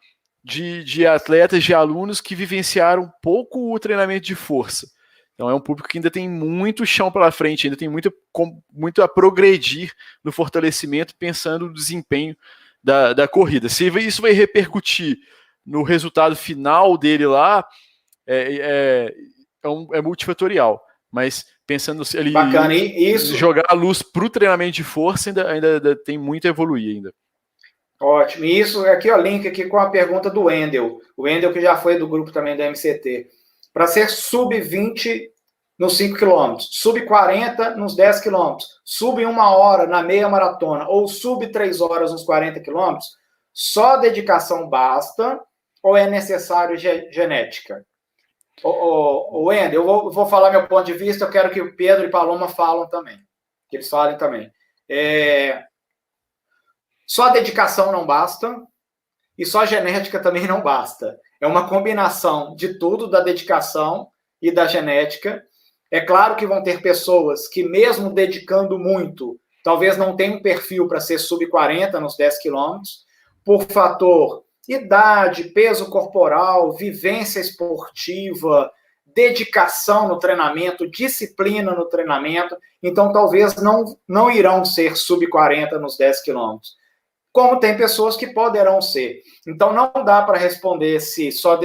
de atletas, de alunos que vivenciaram pouco o treinamento de força. Então é um público que ainda tem muito chão pela frente, ainda tem muito a progredir no fortalecimento, pensando no desempenho da corrida. Se isso vai repercutir no resultado final dele lá, é multifatorial, mas pensando ele bacana, isso jogar a luz para o treinamento de força ainda tem muito a evoluir ainda. Ótimo, e isso aqui, ó, link aqui com a pergunta do Wendel, o Wendel que já foi do grupo também da MCT, para ser sub-20 nos 5 km, sub-40 nos 10 km, sub-1 hora na meia maratona, ou sub-3 horas nos 40 km, só dedicação basta, ou é necessário genética? Wendel, eu vou falar meu ponto de vista, eu quero que o Pedro e Paloma falam também, que eles falem também. Só dedicação não basta, e só genética também não basta. É uma combinação de tudo, da dedicação e da genética. É claro que vão ter pessoas que, mesmo dedicando muito, talvez não tenham um perfil para ser sub-40 nos 10 quilômetros, por fator idade, peso corporal, vivência esportiva, dedicação no treinamento, disciplina no treinamento, então talvez não irão ser sub-40 nos 10 quilômetros. Como tem pessoas que poderão ser. Então, não dá para responder se só...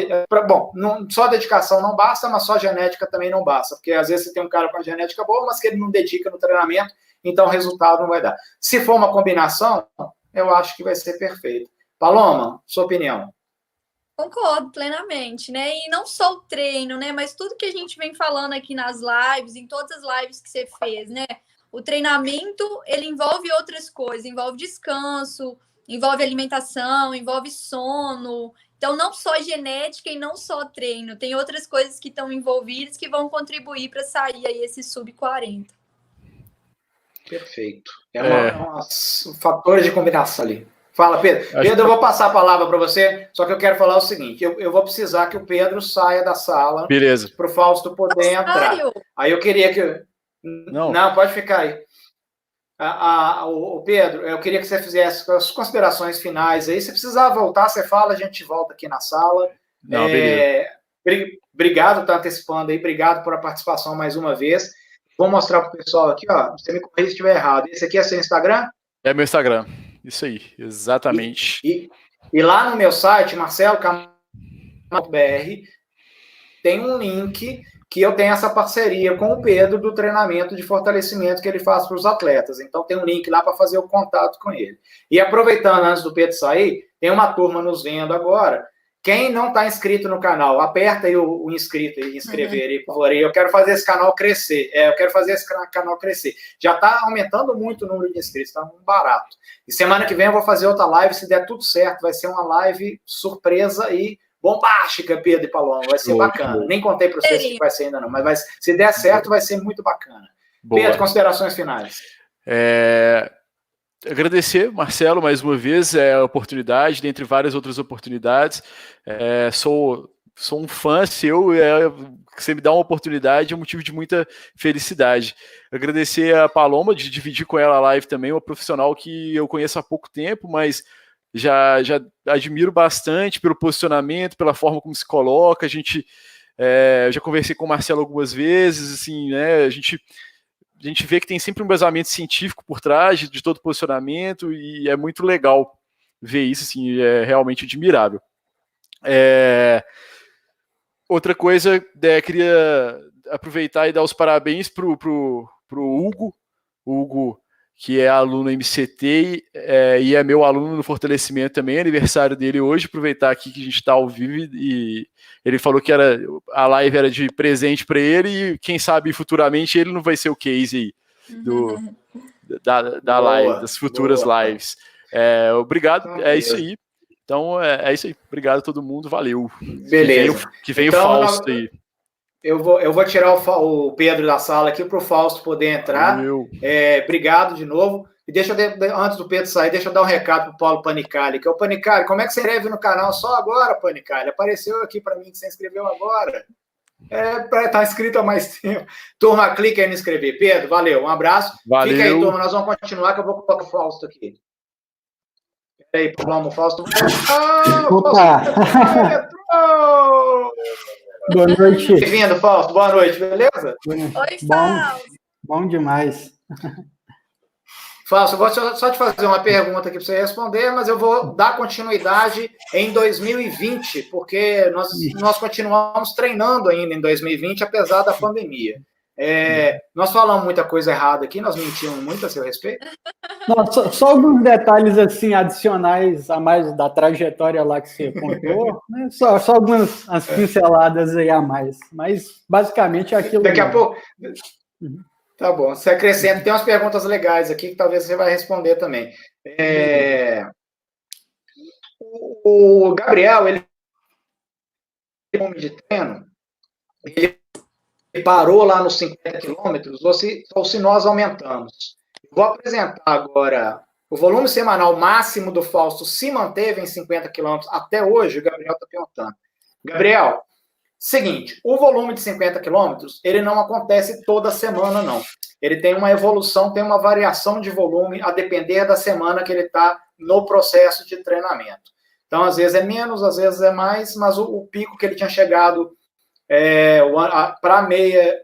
só dedicação não basta, mas só genética também não basta. Porque, às vezes, você tem um cara com a genética boa, mas que ele não dedica no treinamento, então o resultado não vai dar. Se for uma combinação, eu acho que vai ser perfeito. Paloma, sua opinião. Concordo plenamente, né? E não só o treino, né? Mas tudo que a gente vem falando aqui nas lives, em todas as lives que você fez, né? O treinamento, ele envolve outras coisas, envolve descanso, envolve alimentação, envolve sono, Então, não só genética e não só treino, tem outras coisas que estão envolvidas que vão contribuir para sair aí esse sub-40. Perfeito. Um fator de combinação ali. Fala, Pedro. Pedro, eu vou passar a palavra para você, só que eu quero falar o seguinte, eu vou precisar que o Pedro saia da sala para o Fausto poder entrar. Aí eu queria que... Não, pode ficar aí. O Pedro, eu queria que você fizesse as considerações finais aí. Se precisar voltar, você fala, a gente volta aqui na sala. Não, beleza. Obrigado por estar antecipando aí, obrigado por a participação mais uma vez. Vou mostrar para o pessoal aqui, ó. Você me corrija se estiver errado. Esse aqui é seu Instagram? É meu Instagram. Isso aí, exatamente. E lá no meu site, marcelo.br, tem um link que eu tenho essa parceria com o Pedro do treinamento de fortalecimento que ele faz para os atletas. Então, tem um link lá para fazer o contato com ele. E aproveitando, antes do Pedro sair, tem uma turma nos vendo agora. Quem não está inscrito no canal, aperta aí o inscrito e inscrever aí, por favor. Eu quero fazer esse canal crescer. Já está aumentando muito o número de inscritos, está muito barato. E semana que vem eu vou fazer outra live, se der tudo certo. Vai ser uma live surpresa e bombástica, Pedro e Paloma. Vai ser bacana. Nem contei para vocês que vai ser ainda não, mas se der certo, vai ser muito bacana. Boa. Pedro, considerações finais. Agradecer, Marcelo, mais uma vez, a oportunidade, dentre várias outras oportunidades. Sou um fã seu, você me dá uma oportunidade, é um motivo de muita felicidade. Agradecer a Paloma, de dividir com ela a live também, uma profissional que eu conheço há pouco tempo, mas já admiro bastante pelo posicionamento, pela forma como se coloca. Eu já conversei com o Marcelo algumas vezes, assim, né, a gente vê que tem sempre um embasamento científico por trás de todo o posicionamento e é muito legal ver isso, assim, é realmente admirável. Outra coisa, queria aproveitar e dar os parabéns pro Hugo, que é aluno MCT e é meu aluno no fortalecimento também, é aniversário dele hoje, aproveitar aqui que a gente está ao vivo e ele falou que a live era de presente para ele e quem sabe futuramente ele não vai ser o case aí da live, das futuras lives. Obrigado, é isso aí. Então é isso aí, obrigado a todo mundo, valeu. Beleza. Que vem então, o Fausto aí. Eu vou tirar o Pedro da sala aqui para o Fausto poder entrar. Obrigado de novo. E antes do Pedro sair, deixa eu dar um recado para o Paulo Panicali, que é o Panicali. Como é que você inscreve no canal só agora, Panicali? Apareceu aqui para mim que você inscreveu agora. Tá inscrito há mais tempo. Turma, clica aí no inscrever. Pedro, valeu. Um abraço. Valeu. Fica aí, turma. Nós vamos continuar, que eu vou colocar o Fausto aqui. Peraí, Paloma, o Fausto. Opa! Boa noite. Bem-vindo, Fausto. Boa noite, beleza? Oi, Fausto. Bom demais. Fausto, eu vou só te fazer uma pergunta aqui para você responder, mas eu vou dar continuidade em 2020, porque nós continuamos treinando ainda em 2020, apesar da pandemia. Nós falamos muita coisa errada aqui, nós mentimos muito a seu respeito. Não, só alguns detalhes assim adicionais a mais da trajetória lá que você contou, né? Só algumas pinceladas aí a mais, mas basicamente é aquilo. Daqui a pouco. Tá bom, você acrescenta. Tem umas perguntas legais aqui que talvez você vai responder também. O Gabriel, ele homem de treino, ele parou lá nos 50 quilômetros, ou se nós aumentamos. Vou apresentar agora o volume semanal máximo do Fausto se manteve em 50 quilômetros até hoje, o Gabriel está perguntando. Gabriel, seguinte, o volume de 50 quilômetros, ele não acontece toda semana, não. Ele tem uma evolução, tem uma variação de volume a depender da semana que ele está no processo de treinamento. Então, às vezes é menos, às vezes é mais, mas o pico que ele tinha chegado para a meia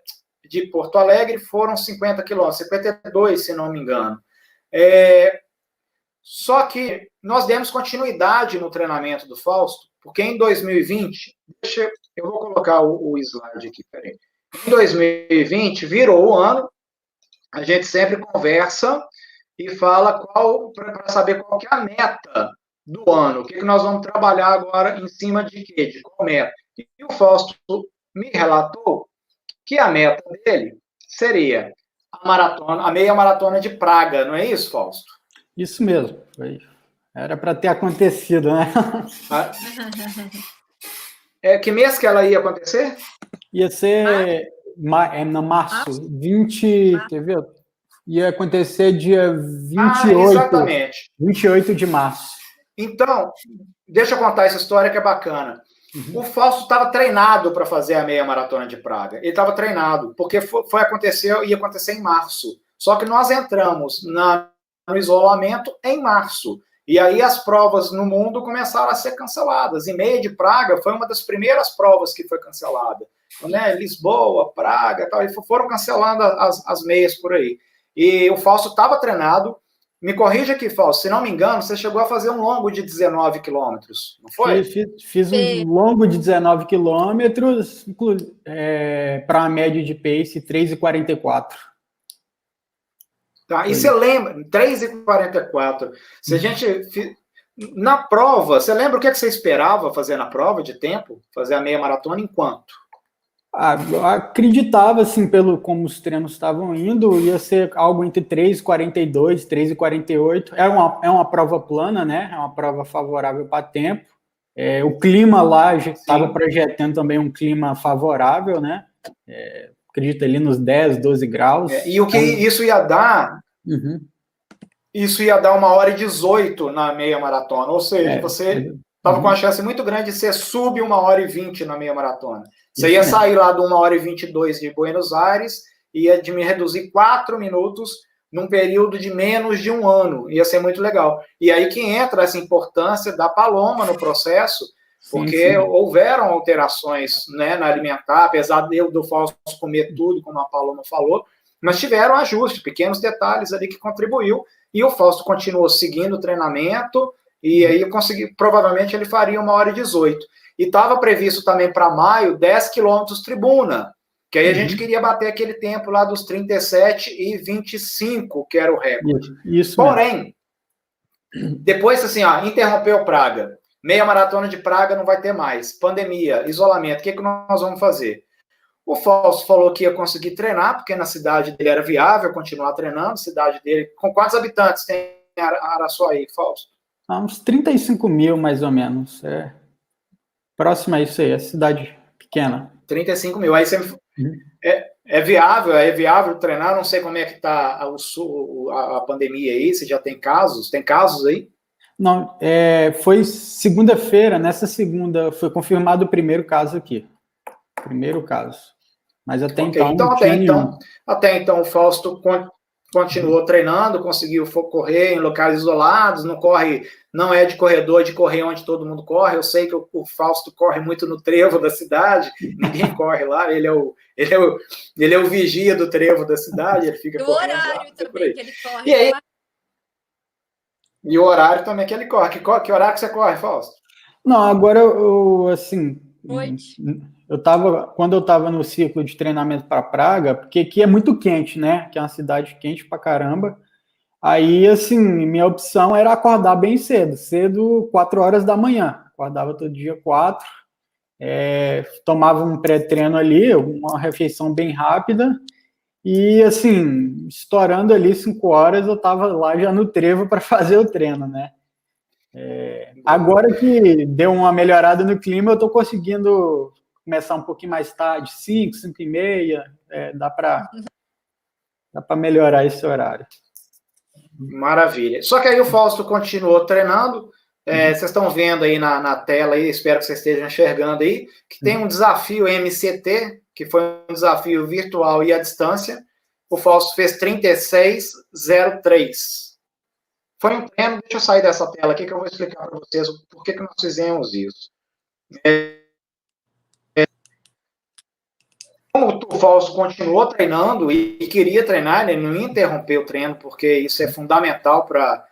de Porto Alegre foram 50 quilômetros, 52, se não me engano. Só que nós demos continuidade no treinamento do Fausto, porque em 2020, eu vou colocar o slide aqui, peraí. Em 2020, virou o ano, a gente sempre conversa e fala para saber qual que é a meta do ano, o que nós vamos trabalhar agora em cima de quê? De qual meta? E o Fausto me relatou que a meta dele seria a meia maratona de Praga, não é isso, Fausto? Isso mesmo. Era para ter acontecido, né? Que mês que ela ia acontecer? Ia ser no março, 20, quer ver? Ia acontecer dia 28, exatamente. 28 de março. Então, deixa eu contar essa história que é bacana. O Fausto estava treinado para fazer a meia maratona de Praga. Ele estava treinado, porque ia acontecer em março. Só que nós entramos no isolamento em março. E aí as provas no mundo começaram a ser canceladas. E meia de Praga foi uma das primeiras provas que foi cancelada. Então, né, Lisboa, Praga, tal, e foram cancelando as meias por aí. E o Fausto estava treinado. Me corrija aqui, Fausto, se não me engano, você chegou a fazer um longo de 19 quilômetros, não foi? Fiz um longo de 19 quilômetros, para uma média de pace 3,44. Tá, e você lembra, 3,44. Se a gente. Na prova, você lembra o que você esperava fazer na prova de tempo? Fazer a meia maratona em quanto? Eu acreditava, assim, pelo como os treinos estavam indo, ia ser algo entre 3,42, 3,48. É uma prova plana, né? É uma prova favorável para tempo. O clima lá já estava projetando também um clima favorável, né? Acredito ali nos 10, 12 graus. E o que isso ia dar? Isso ia dar 1h18 na meia maratona. Ou seja, você estava com uma chance muito grande de ser sub 1h20 na meia maratona. Você ia sair lá do 1h22 de Buenos Aires e ia me reduzir 4 minutos num período de menos de um ano. Ia ser muito legal. E aí que entra essa importância da Paloma no processo, porque houveram alterações, né, na alimentar, apesar do Fausto comer tudo, como a Paloma falou, mas tiveram ajustes, pequenos detalhes ali que contribuiu, e o Fausto continuou seguindo o treinamento, e aí provavelmente ele faria 1h18. E estava previsto também para maio 10 quilômetros tribuna, que aí a gente queria bater aquele tempo lá dos 37,25, que era o recorde. Isso. Porém, depois assim, interrompeu Praga. Meia maratona de Praga não vai ter mais. Pandemia, isolamento, o que nós vamos fazer? O Fausto falou que ia conseguir treinar, porque na cidade dele era viável continuar treinando, cidade dele... Com quantos habitantes tem Araçuaí, Fausto? Uns 35 mil, mais ou menos. Próximo a isso aí, é cidade pequena. 35 mil. Aí você é viável treinar? Não sei como é que está a pandemia aí, se já tem casos. Tem casos aí? Não, foi segunda-feira, nessa segunda, foi confirmado o primeiro caso aqui. Primeiro caso. Mas até até então o Fausto continuou treinando, conseguiu correr em locais isolados, não é de corredor de correr onde todo mundo corre. Eu sei que o Fausto corre muito no trevo da cidade, ninguém corre lá, ele é o vigia do trevo da cidade, ele fica correndo. O horário também que ele corre. E o horário também que ele corre. Que horário que você corre, Fausto? Não, agora assim. Noite. Quando eu estava no ciclo de treinamento para Praga, porque aqui é muito quente, né? Que é uma cidade quente pra caramba. Aí, assim, minha opção era acordar bem cedo, 4 horas da manhã. Acordava todo dia 4, tomava um pré-treino ali, uma refeição bem rápida, e, assim, estourando ali 5 horas, eu estava lá já no trevo para fazer o treino, né? Agora que deu uma melhorada no clima, eu estou conseguindo começar um pouquinho mais tarde, 5, 5h30, dá para melhorar esse horário. Maravilha. Só que aí o Fausto continuou treinando. Vocês estão vendo aí na tela, aí, espero que vocês estejam enxergando aí, que tem um desafio MCT, que foi um desafio virtual e à distância. O Fausto fez 36,03. Foi um treino, deixa eu sair dessa tela aqui que eu vou explicar para vocês por que nós fizemos isso. Como o Fausto continuou treinando e queria treinar, ele não ia interromper o treino, porque isso é fundamental para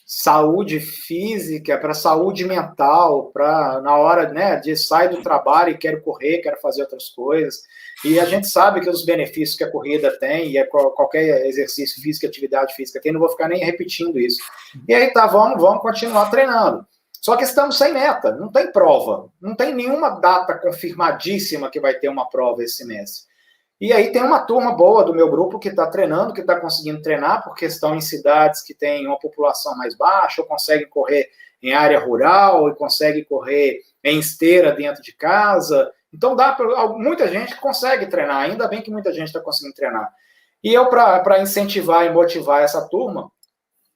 saúde física, para saúde mental, para na hora, né, de sair do trabalho e quero correr, quero fazer outras coisas. E a gente sabe que os benefícios que a corrida tem, e qualquer exercício físico, atividade física tem, não vou ficar nem repetindo isso. E aí vamos continuar treinando. Só que estamos sem meta, não tem prova, não tem nenhuma data confirmadíssima que vai ter uma prova esse semestre. E aí tem uma turma boa do meu grupo que está treinando, que está conseguindo treinar, porque estão em cidades que têm uma população mais baixa, ou conseguem correr em área rural, e conseguem correr em esteira dentro de casa. Então dá para muita gente consegue treinar, ainda bem que muita gente está conseguindo treinar. E eu, para incentivar e motivar essa turma,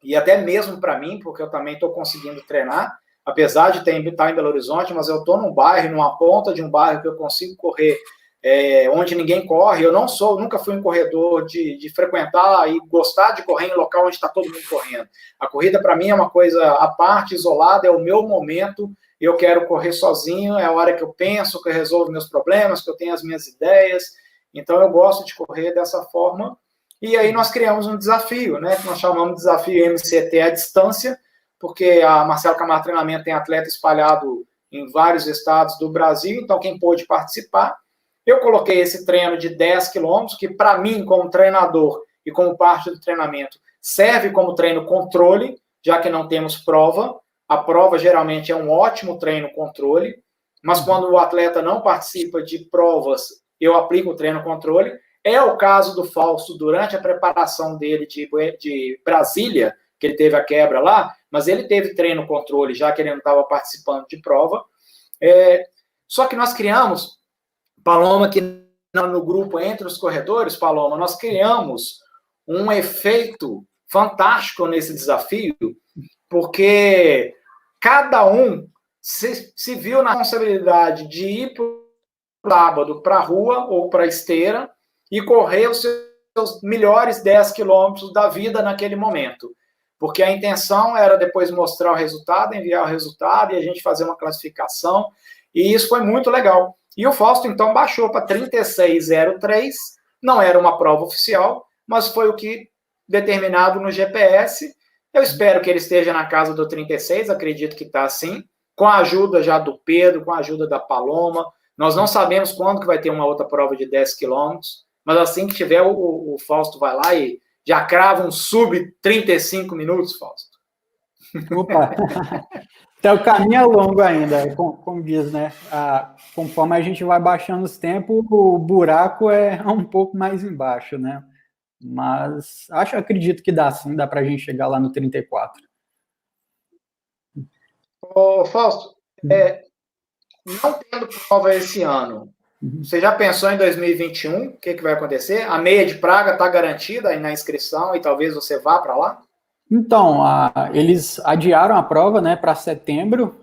e até mesmo para mim, porque eu também estou conseguindo treinar, apesar de estar em Belo Horizonte, mas eu estou num bairro, numa ponta de um bairro que eu consigo correr onde ninguém corre. Eu nunca fui um corredor de frequentar e gostar de correr em local onde está todo mundo correndo. A corrida, para mim, é uma coisa à parte, isolada, é o meu momento, eu quero correr sozinho, é a hora que eu penso, que eu resolvo meus problemas, que eu tenho as minhas ideias. Então, eu gosto de correr dessa forma. E aí nós criamos um desafio, né, que nós chamamos de desafio MCT à distância, porque a Marcelo Camargo Treinamento tem atleta espalhado em vários estados do Brasil, então quem pôde participar. Eu coloquei esse treino de 10 quilômetros, que para mim, como treinador e como parte do treinamento, serve como treino controle, já que não temos prova. A prova geralmente é um ótimo treino controle, mas quando o atleta não participa de provas, eu aplico o treino controle. É o caso do Fausto durante a preparação dele de Brasília, que ele teve a quebra lá, mas ele teve treino controle, já que ele não estava participando de prova. Só que nós criamos, Paloma, que no grupo entre os corredores, Paloma, nós criamos um efeito fantástico nesse desafio, porque cada um se viu na responsabilidade de ir para o sábado para a rua ou para a esteira e correr os seus melhores 10 quilômetros da vida naquele momento. Porque a intenção era depois mostrar o resultado, enviar o resultado e a gente fazer uma classificação. E isso foi muito legal. E o Fausto, então, baixou para 36,03. Não era uma prova oficial, mas foi o que determinado no GPS. Eu espero que ele esteja na casa do 36, acredito que está sim, com a ajuda já do Pedro, com a ajuda da Paloma. Nós não sabemos quando que vai ter uma outra prova de 10 quilômetros, mas assim que tiver, o Fausto vai lá e já crava um sub 35 minutos, Fausto. Opa! Então, o caminho é longo ainda, como diz, né? Conforme a gente vai baixando os tempos, o buraco é um pouco mais embaixo, né? Mas acredito que dá sim, dá para a gente chegar lá no 34. Ô, Fausto, não tendo prova esse ano, você já pensou em 2021? O que vai acontecer? A meia de Praga está garantida aí na inscrição e talvez você vá para lá? Então, eles adiaram a prova, né, para setembro.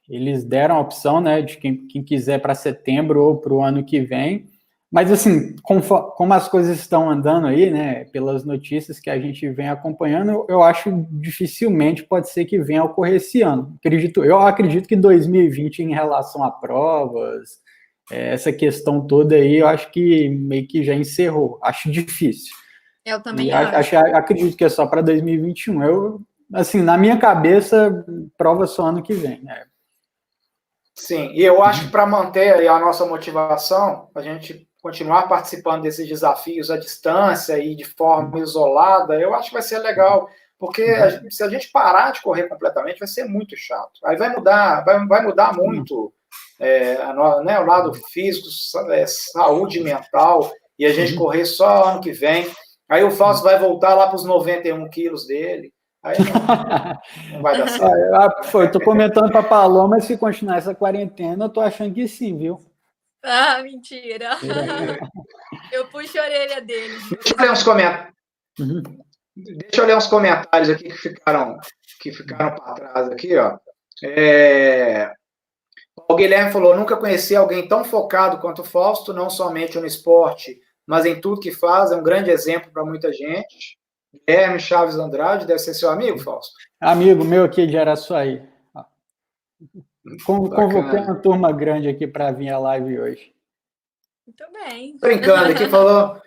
Eles deram a opção, né, de quem quiser para setembro ou para o ano que vem. Mas, assim, como as coisas estão andando aí, né, pelas notícias que a gente vem acompanhando, eu acho dificilmente pode ser que venha a ocorrer esse ano. Eu acredito que 2020, em relação a provas, essa questão toda aí, eu acho que meio que já encerrou. Acho difícil. Eu também acho. Acredito que é só para 2021. Eu, assim, na minha cabeça, prova só ano que vem, né? Sim, e eu acho que para manter a nossa motivação, a gente continuar participando desses desafios à distância e de forma isolada, eu acho que vai ser legal, porque se a gente parar de correr completamente, vai ser muito chato. Aí vai mudar muito o lado físico, saúde mental, e a gente correr só ano que vem. Aí o Fausto vai voltar lá para os 91 quilos dele. Aí não vai dar certo. Eu tô comentando para a Paloma, se continuar essa quarentena, eu tô achando que sim, viu? Ah, mentira. Eu puxo a orelha dele. Deixa eu ler uns comentários. Deixa eu ler uns comentários aqui que ficaram para trás aqui, ó. O Guilherme falou: nunca conheci alguém tão focado quanto o Fausto, não somente no esporte, mas em tudo que faz. É um grande exemplo para muita gente. Guilherme Chaves Andrade, deve ser seu amigo, Fausto? Amigo meu aqui de Araçuaí. Convoquei uma turma grande aqui para vir a live hoje. Muito bem. Brincando aqui, falou...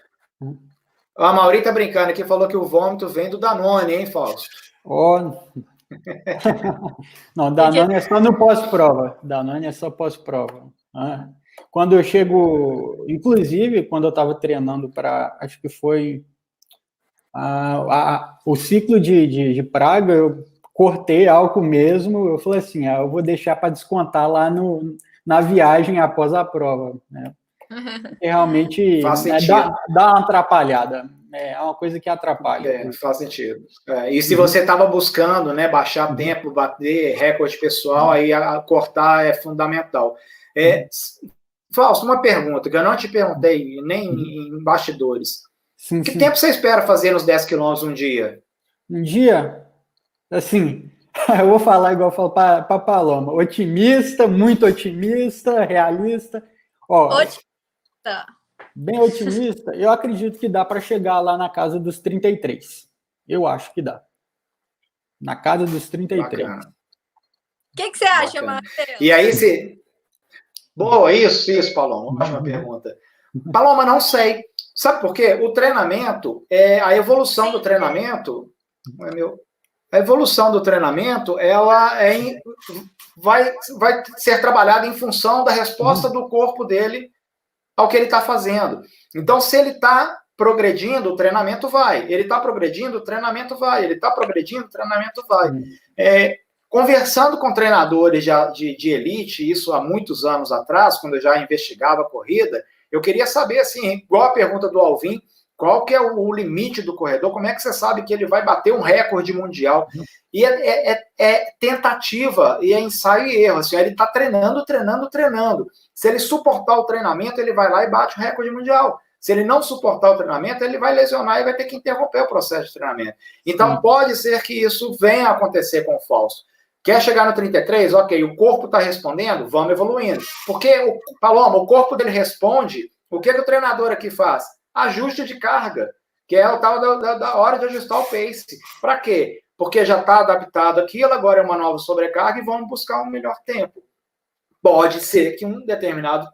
A Mauri tá brincando aqui, falou que o vômito vem do Danone, hein, Fausto? Não, Danone é só no pós-prova. Danone é só pós-prova. Quando eu chego... Inclusive, quando eu estava treinando para... Acho que foi... o ciclo de Praga, eu cortei álcool mesmo, eu falei assim, eu vou deixar para descontar lá na viagem após a prova, né? realmente Faz né, sentido. dá uma atrapalhada. É uma coisa que atrapalha. Faz sentido. E se você estava buscando, né, baixar tempo, bater recorde pessoal, aí cortar é fundamental. Fausto, uma pergunta que eu não te perguntei nem em bastidores. Sim, Que sim. tempo você espera fazer nos 10 quilômetros um dia? Um dia, assim, eu vou falar igual eu falo para Paloma, otimista, muito otimista, realista. Ó, Otimista. bem otimista, eu acredito que dá para chegar lá na casa dos 33. Eu acho que dá. Na casa dos 33. Bacana. O que você acha, Bacana. Marcelo? E aí, se. Boa, isso, Paloma. Ótima pergunta. Paloma, não sei. Sabe por quê? O treinamento, a evolução do treinamento, a evolução do treinamento, ela vai ser trabalhada em função da resposta do corpo dele ao que ele está fazendo. Então, se ele está progredindo, o treinamento vai. Ele está progredindo, o treinamento vai. Ele está progredindo, o treinamento vai. Conversando com treinadores de elite, isso há muitos anos atrás, quando eu já investigava a corrida, eu queria saber, assim, igual a pergunta do Alvin, qual que é o limite do corredor, como é que você sabe que ele vai bater um recorde mundial? E é tentativa, e é ensaio e erro, assim, ele está treinando. Se ele suportar o treinamento, ele vai lá e bate o recorde mundial. Se ele não suportar o treinamento, ele vai lesionar e vai ter que interromper o processo de treinamento. Então, pode ser que isso venha a acontecer com o Fausto. Quer chegar no 33? Ok, o corpo está respondendo? Vamos evoluindo. Porque, Paloma, o corpo dele responde, o que o treinador aqui faz? Ajuste de carga, que é o tal da hora de ajustar o pace. Para quê? Porque já está adaptado aquilo, agora é uma nova sobrecarga e vamos buscar um melhor tempo. Pode ser que um determinado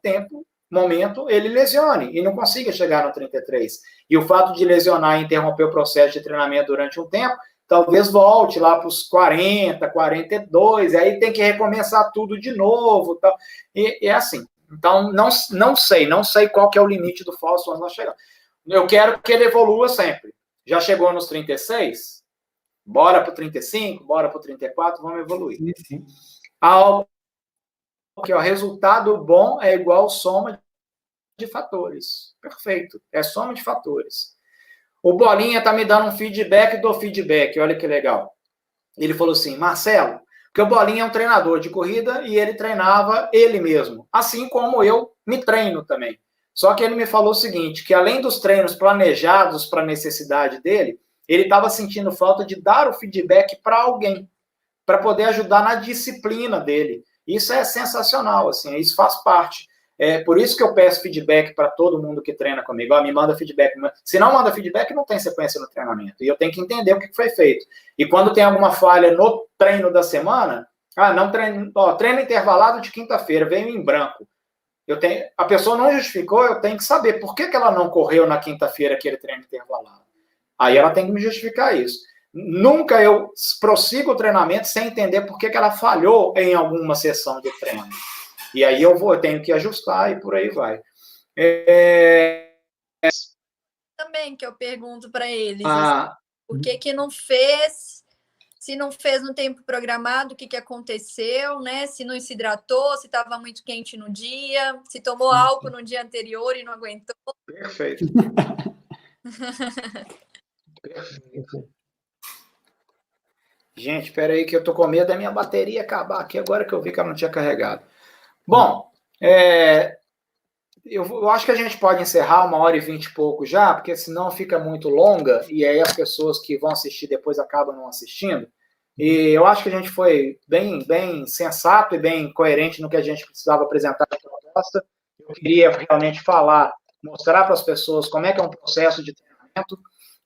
momento, ele lesione e não consiga chegar no 33. E o fato de lesionar e interromper o processo de treinamento durante um tempo, talvez volte lá para os 40, 42, e aí tem que recomeçar tudo de novo. Tal. E é assim. Então, não sei qual que é o limite do Fausto onde nós chegamos. Eu quero que ele evolua sempre. Já chegou nos 36? Bora para o 35, bora para o 34, vamos evoluir. Sim. Porque o resultado bom é igual soma de fatores. Perfeito. É soma de fatores. O Bolinha está me dando um feedback do feedback. Olha que legal. Ele falou assim, Marcelo, porque o Bolinha é um treinador de corrida e ele treinava ele mesmo. Assim como eu me treino também. Só que ele me falou o seguinte, que além dos treinos planejados para a necessidade dele, ele estava sentindo falta de dar o feedback para alguém, para poder ajudar na disciplina dele. Isso é sensacional, assim, isso faz parte. Por isso que eu peço feedback para todo mundo que treina comigo. Me manda feedback. Se não manda feedback, não tem sequência no treinamento. E eu tenho que entender o que foi feito. E quando tem alguma falha no treino da semana, não treino, treino intervalado de quinta-feira, veio em branco. A pessoa não justificou, eu tenho que saber por que ela não correu na quinta-feira aquele treino intervalado. Aí ela tem que me justificar isso. Nunca eu prossigo o treinamento sem entender por que ela falhou em alguma sessão de treino. E aí eu tenho que ajustar e por aí vai. Também que eu pergunto para eles, assim, por que não fez? Se não fez no tempo programado, o que aconteceu, né? Se não se hidratou, se estava muito quente no dia, se tomou álcool no dia anterior e não aguentou. Perfeito. Perfeito. Gente, espera aí que eu tô com medo da minha bateria acabar aqui agora que eu vi que ela não tinha carregado. Bom, eu acho que a gente pode encerrar 1h20 e pouco já, porque senão fica muito longa e aí as pessoas que vão assistir depois acabam não assistindo. E eu acho que a gente foi bem sensato e bem coerente no que a gente precisava apresentar na proposta. Eu queria realmente mostrar para as pessoas como é que é um processo de treinamento,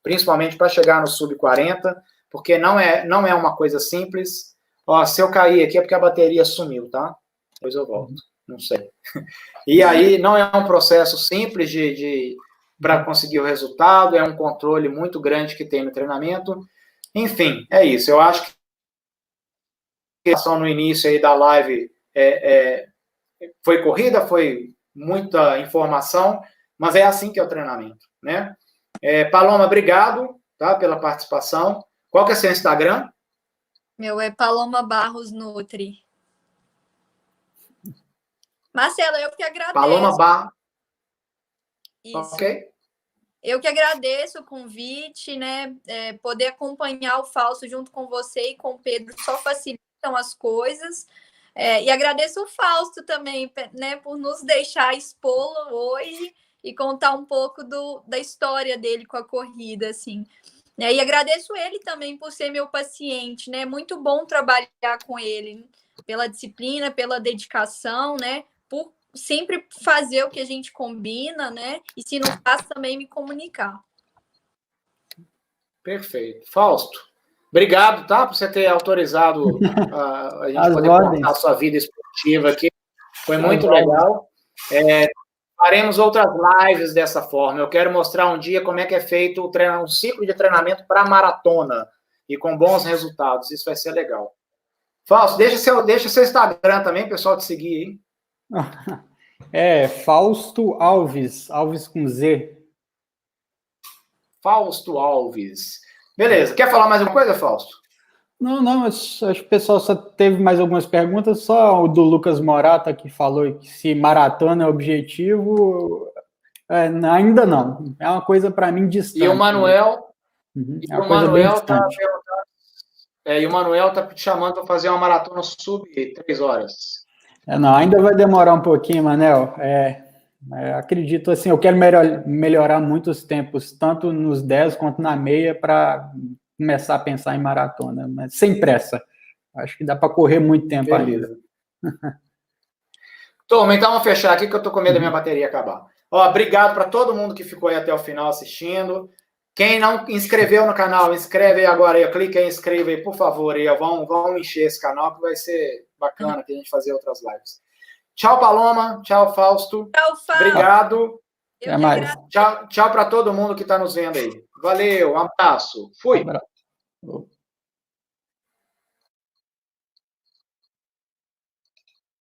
principalmente para chegar no sub-40, porque não é uma coisa simples. Se eu cair aqui é porque a bateria sumiu, tá? Depois eu volto, não sei. E aí não é um processo simples para conseguir o resultado, é um controle muito grande que tem no treinamento. Enfim, é isso. Eu acho que no início aí da live foi corrida, foi muita informação, mas é assim que é o treinamento, né? Paloma, obrigado, tá, pela participação. Qual que é seu Instagram? Meu é Paloma Barros Nutri. Marcelo, eu que agradeço. Paloma Barros. Isso. Ok? Eu que agradeço o convite, né? Poder acompanhar o Fausto junto com você e com o Pedro só facilitam as coisas. E agradeço o Fausto também, né, por nos deixar expô-lo hoje e contar um pouco da história dele com a corrida, assim. E agradeço ele também por ser meu paciente, né? Muito bom trabalhar com ele, pela disciplina, pela dedicação, né? Por sempre fazer o que a gente combina, né? E se não faz, também me comunicar. Perfeito. Fausto, obrigado, tá? Por você ter autorizado a gente As poder ordens. contar a sua vida esportiva aqui. Foi muito legal. Faremos outras lives dessa forma. Eu quero mostrar um dia como é que é feito um ciclo de treinamento para maratona e com bons resultados. Isso vai ser legal. Fausto, deixa seu Instagram também, pessoal, te seguir, hein? Fausto Alves, Alves com Z. Fausto Alves. Beleza. Quer falar mais alguma coisa, Fausto? Não, acho que o pessoal só teve mais algumas perguntas, só o do Lucas Morata, que falou que se maratona é objetivo, ainda não. É uma coisa para mim distante. E o Manuel... É uma coisa bem distante. E o Manuel está te chamando para fazer uma maratona sub 3 horas. Não, ainda vai demorar um pouquinho, Manel. Acredito assim, eu quero melhorar muito os tempos, tanto nos 10 quanto na meia, para começar a pensar em maratona, mas sem pressa. Acho que dá para correr muito tempo ainda. Turma, então vamos fechar aqui que eu estou com medo da minha bateria acabar. Obrigado para todo mundo que ficou aí até o final assistindo. Quem não inscreveu no canal, inscreve aí agora aí, clica em inscreva aí, por favor, aí, vamos encher esse canal que vai ser bacana que a gente fazer outras lives. Tchau, Paloma. Tchau, Fausto. Tchau, Fausto. Obrigado. Até mais. Tchau para todo mundo que está nos vendo aí. Valeu, um abraço. Fui. Um abraço.